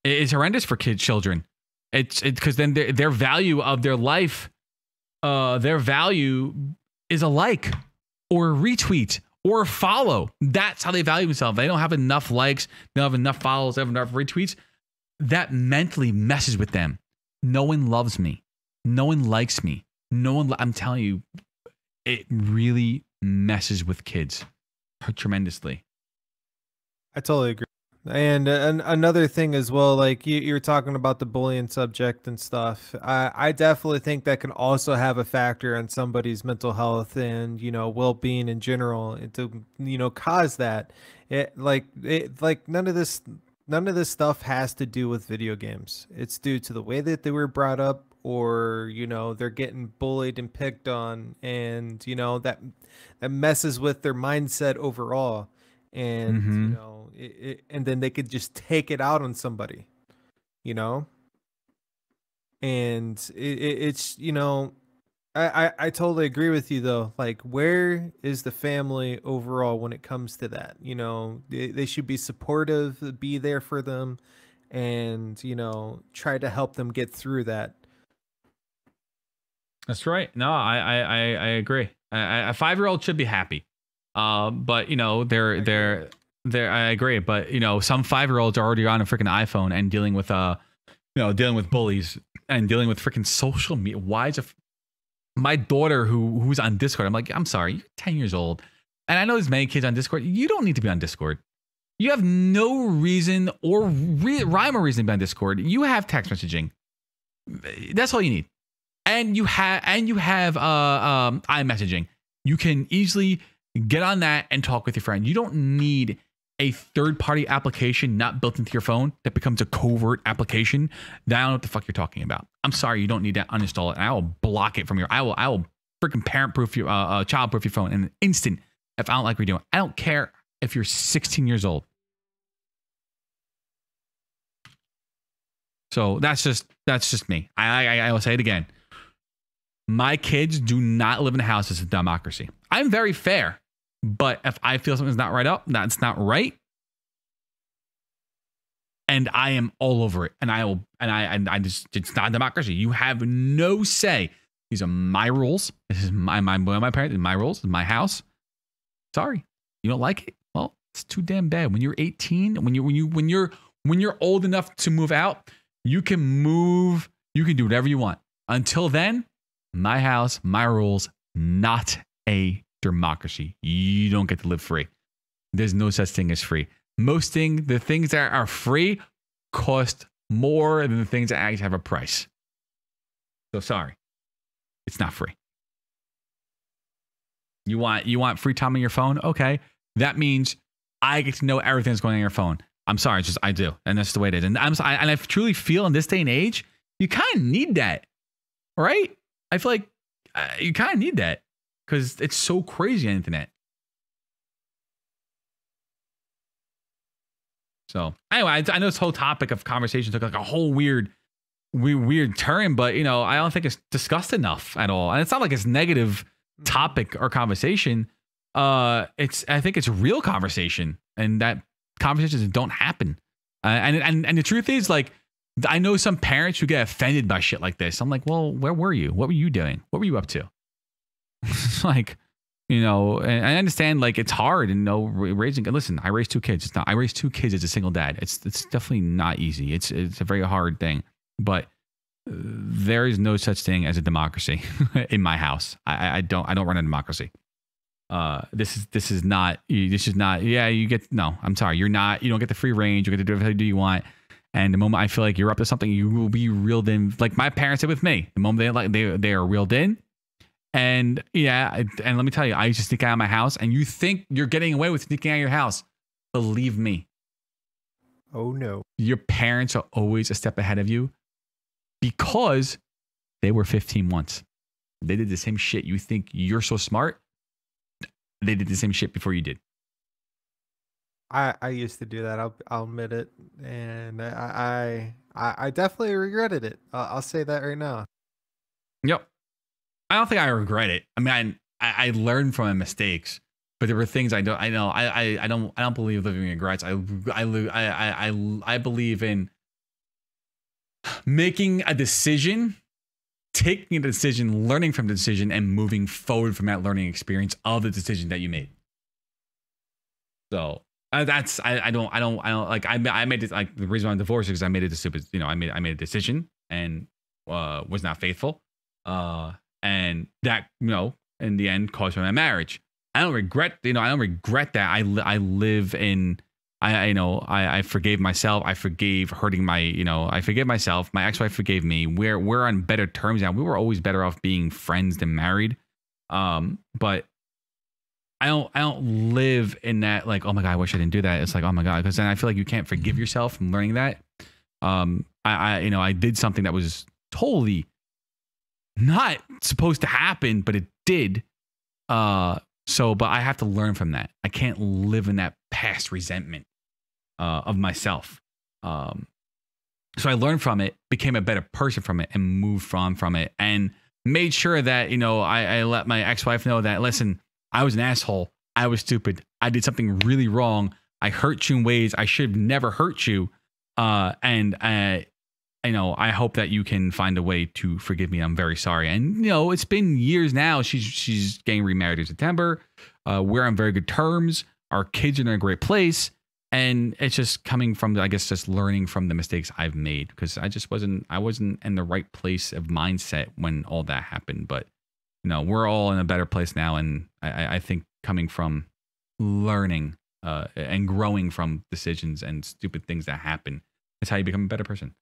It's horrendous for children. It's because then their value of their life, their value is a like or a retweet or a follow. That's how they value themselves. They don't have enough likes, they don't have enough follows, they have enough retweets. That mentally messes with them. No one loves me. No one likes me. I'm telling you, it really messes with kids tremendously. I totally agree. And another thing as well, like you're talking about the bullying subject and stuff. I definitely think that can also have a factor on somebody's mental health and, you know, well-being in general, and to, you know, cause that. None of this stuff has to do with video games. It's due to the way that they were brought up, or, you know, they're getting bullied and picked on, and, you know, that messes with their mindset overall. And you know, and then they could just take it out on somebody, you know. And it's, you know, I totally agree with you though. Like, where is the family overall when it comes to that? You know, they should be supportive, be there for them, and, you know, try to help them get through that. That's right. No, I agree. A 5-year-old should be happy. But, you know, they're I agree. But, you know, some 5-year-olds are already on a freaking iPhone and dealing with dealing with bullies and dealing with freaking social media. Why is my daughter who's on Discord? I'm like, I'm sorry, you're 10 years old, and I know there's many kids on Discord. You don't need to be on Discord. You have no reason or rhyme or reason to be on Discord. You have text messaging. That's all you need. And you have iMessaging. You can easily get on that and talk with your friend. You don't need a third-party application not built into your phone that becomes a covert application, then I don't know what the fuck you're talking about. I'm sorry, you don't need that. Uninstall it, and I will block it from your. I will freaking parent-proof your, child-proof your phone in an instant if I don't like what you're doing. I don't care if you're 16 years old. So that's just me. I will say it again. My kids do not live in a house that's a democracy. I'm very fair, but if I feel something's not right that's not right, and I am all over it, and I just, it's not a democracy. You have no say. These are my rules. This is my parents, my rules, my house. Sorry, you don't like it? Well, it's too damn bad. When you're 18, when you're old enough to move out, you can move. You can do whatever you want. Until then, my house, my rules, not a democracy. You don't get to live free. There's no such thing as free. The things that are free cost more than the things that actually have a price. So sorry, it's not free. You want free time on your phone? Okay, that means I get to know everything that's going on your phone. I'm sorry, it's just I do, and that's the way it is. And I truly feel in this day and age, you kind of need that, right? I feel like you kind of need that because it's so crazy on the internet. So anyway, I know this whole topic of conversation took like a whole weird turn, but I don't think it's discussed enough at all. And it's not like it's negative topic or conversation. I think it's real conversation, and that conversations don't happen. And the truth is, like, I know some parents who get offended by shit like this. I'm like, well, where were you? What were you doing? What were you up to? Like, and I understand, like, it's hard and raising. Listen, I raised 2 kids. I raised 2 kids as a single dad. It's definitely not easy. It's a very hard thing, but there is no such thing as a democracy in my house. I don't run a democracy. This is not, yeah, I'm sorry. You don't get the free range. You get to do whatever you want. And the moment I feel like you're up to something, you will be reeled in. Like my parents did with me. The moment they are reeled in. And yeah, and let me tell you, I used to sneak out of my house, and you think you're getting away with sneaking out of your house. Believe me. Oh no. Your parents are always a step ahead of you because they were 15 once. They did the same shit. You think you're so smart. They did the same shit before you did. I used to do that. I'll admit it, and I definitely regretted it. I'll say that right now. Yep. I don't think I regret it. I mean, I learned from my mistakes, but there were things I don't believe living in regrets. I believe in making a decision, taking a decision, learning from the decision, and moving forward from that learning experience of the decision that you made. So that's I don't like I made it, like, the reason I'm divorced is because I made it a stupid, I made a decision and was not faithful, and that in the end cost me my marriage. I don't regret that. I live in I forgave myself. I forgave hurting I forgave myself. My ex-wife forgave me. We're on better terms now. We were always better off being friends than married. But I don't live in that, like, oh my God, I wish I didn't do that. It's like, oh my God, because then I feel like you can't forgive yourself from learning that. I did something that was totally not supposed to happen, but it did. But I have to learn from that. I can't live in that past resentment of myself. So I learned from it, became a better person from it, and moved on from it, and made sure that, I let my ex-wife know that, listen, I was an asshole. I was stupid. I did something really wrong. I hurt you in ways I should have never hurt you. And I hope that you can find a way to forgive me. I'm very sorry. And, it's been years now. She's getting remarried in September. We're on very good terms. Our kids are in a great place. And it's just coming from, I guess, just learning from the mistakes I've made, because I wasn't in the right place of mindset when all that happened. But, we're all in a better place now. And I think coming from learning and growing from decisions and stupid things that happen is how you become a better person.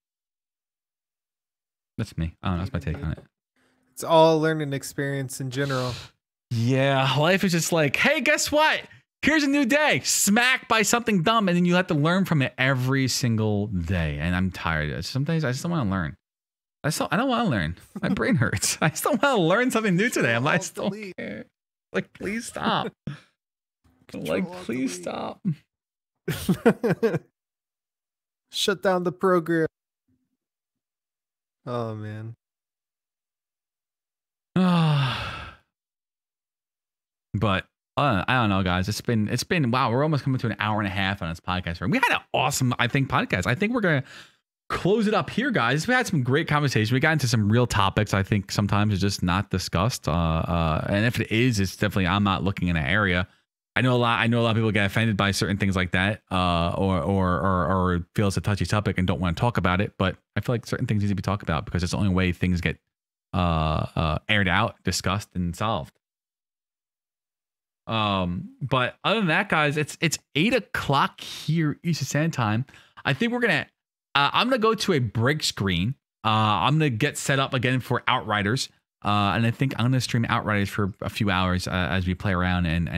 That's me. I don't know. That's my take on it. It's all a learning experience in general. Yeah. Life is just like, hey, guess what? Here's a new day, smacked by something dumb, and then you have to learn from it every single day. And I'm tired. Sometimes I just don't want to learn. I don't want to learn. My brain hurts. I still want to learn something new today. I'm like, I still don't care. Like, please stop. Like, please stop. Shut down the program. Oh man. But I don't know, guys. It's been wow. We're almost coming to an hour and a half on this podcast. We had an awesome, I think, podcast. I think we're gonna close it up here, guys. We had some great conversation. We got into some real topics. I think sometimes it's just not discussed. And if it is, it's definitely I'm not looking in an area. I know a lot of people get offended by certain things like that, or feel it's a touchy topic and don't want to talk about it. But I feel like certain things need to be talked about because it's the only way things get aired out, discussed, and solved. But other than that, guys, it's 8 o'clock here Eastern Standard Time. I think we're gonna I'm gonna go to a break screen. I'm gonna get set up again for Outriders. And I think I'm gonna stream Outriders for a few hours as we play around and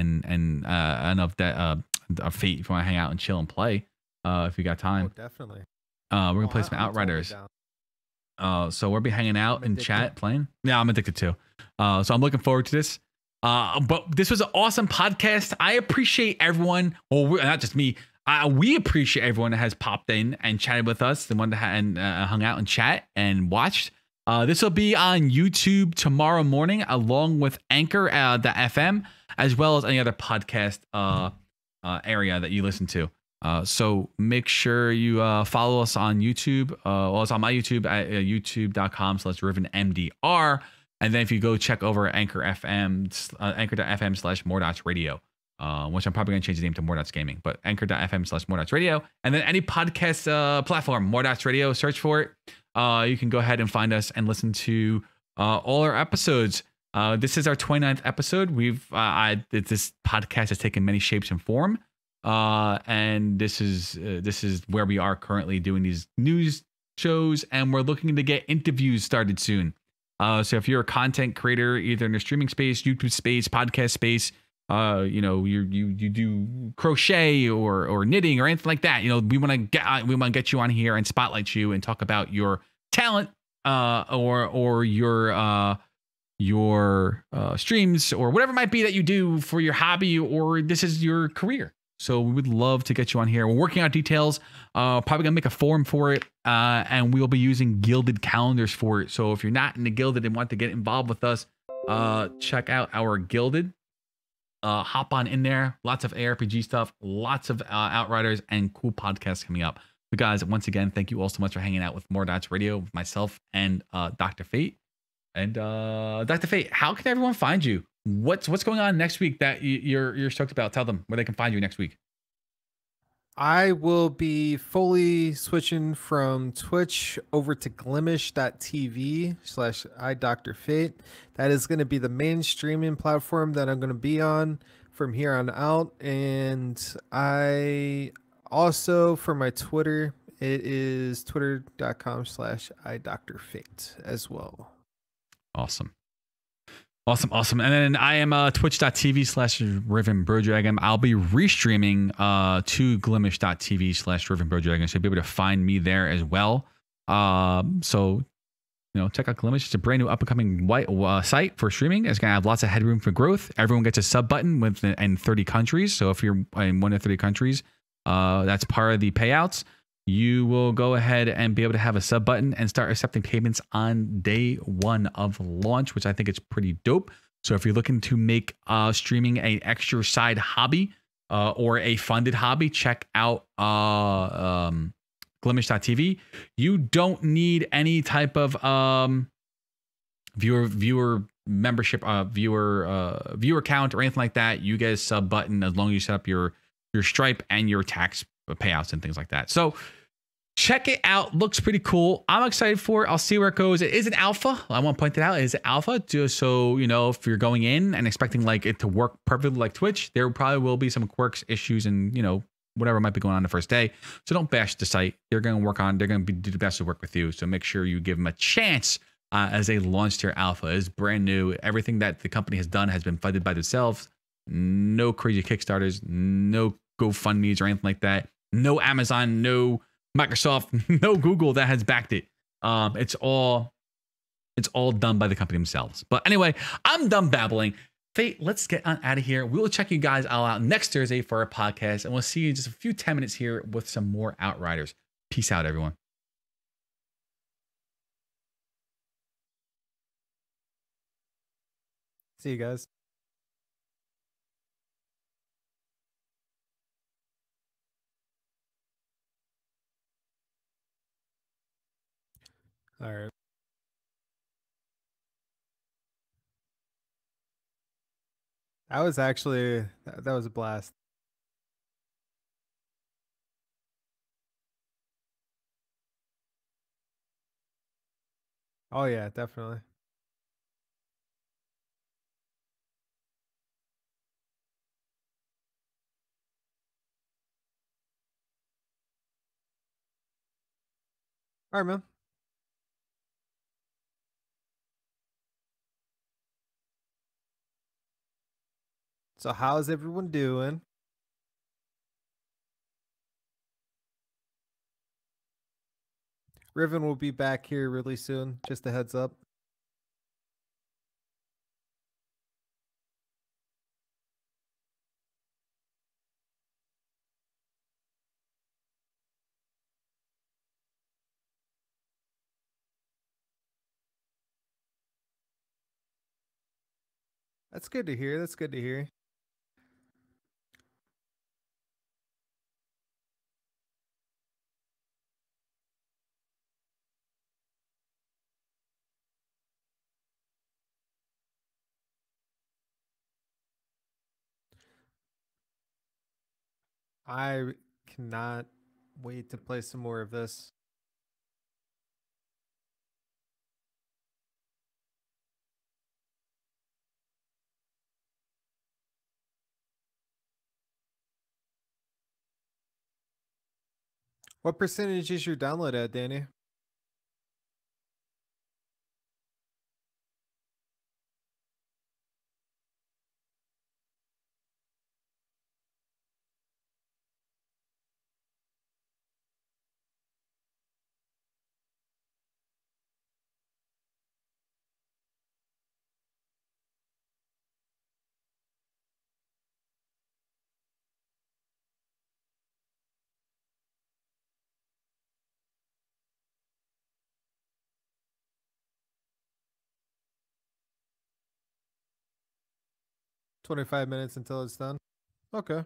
of that Fate if you want to hang out and chill and play if you got time. Oh, definitely. We're gonna play some Outriders. So we'll be hanging out and chat playing. Yeah, I'm addicted too. So I'm looking forward to this. But this was an awesome podcast. I appreciate everyone. Well, not just me. We appreciate everyone that has popped in and chatted with us, the one that hung out and chat and watched. This will be on YouTube tomorrow morning, along with Anchor, the FM, as well as any other podcast area that you listen to. So make sure you follow us on YouTube. Well, it's on my YouTube at youtube.com/RivenMDR. And then if you go check over Anchor.fm/MoarDotsRadio, which I'm probably going to change the name to MoarDotsGaming, but Anchor.fm/MoarDotsRadio. And then any podcast platform, MoarDotsRadio, search for it. You can go ahead and find us and listen to all our episodes. This is our 29th episode. This podcast has taken many shapes and form. And this is where we are currently doing these news shows, and we're looking to get interviews started soon. So if you're a content creator, either in the streaming space, YouTube space, podcast space, you do crochet or knitting or anything like that, we want to get you on here and spotlight you and talk about your talent, or your streams or whatever it might be that you do for your hobby, or this is your career. So we would love to get you on here. We're working out details. Probably gonna make a forum for it, and we'll be using gilded calendars for it. So if you're not in the gilded and want to get involved with us, check out our gilded. Hop on in there. Lots of ARPG stuff, lots of Outriders, and cool podcasts coming up. So guys, once again, thank you all so much for hanging out with MoarDotsRadio with myself and Dr. Fate. And Dr. Fate, how can everyone find you? What's going on next week that you're stoked about? Tell them where they can find you next week. I will be fully switching from Twitch over to glimish.tv/iDoctorFate. That is going to be the main streaming platform that I'm going to be on from here on out. And I also, for my Twitter, it is twitter.com/iDoctorFate as well. Awesome. And then I am twitch.tv/RivenBroDragon. I'll be restreaming to glimish.tv/RivenBroDragon. So you'll be able to find me there as well. So check out Glimish. It's a brand new up and coming site for streaming. It's gonna have lots of headroom for growth. Everyone gets a sub button in 30 countries. So if you're in one of 30 countries, that's part of the payouts. You will go ahead and be able to have a sub button and start accepting payments on day one of launch, which I think is pretty dope. So if you're looking to make streaming an extra side hobby or a funded hobby, check out glimish.tv. You don't need any type of viewer membership, viewer count or anything like that. You get a sub button as long as you set up your Stripe and your tax payouts and things like that. So check it out. Looks pretty cool. I'm excited for it. I'll see where it goes. It is an alpha. I want to point that out. It is an alpha. Just so if you're going in and expecting like it to work perfectly like Twitch, there probably will be some quirks, issues, and whatever might be going on the first day. So don't bash the site. They're going to work on. They're going to do the best to work with you. So make sure you give them a chance as they launch their alpha. It's brand new. Everything that the company has done has been funded by themselves. No crazy Kickstarters, no GoFundMe's or anything like that. No Amazon, no Microsoft, no Google that has backed it. It's all done by the company themselves. But anyway, I'm done babbling. Fate, let's get on out of here. We will check you guys all out next Thursday for our podcast, and we'll see you in just a few 10 minutes here with some more Outriders. Peace out, everyone. See you guys. All right. That was actually that was a blast. Oh yeah, definitely. All right, man. So how's everyone doing? Riven will be back here really soon. Just a heads up. That's good to hear. That's good to hear. I cannot wait to play some more of this. What percentage is your download at, Danny? $25 until it's done. Okay.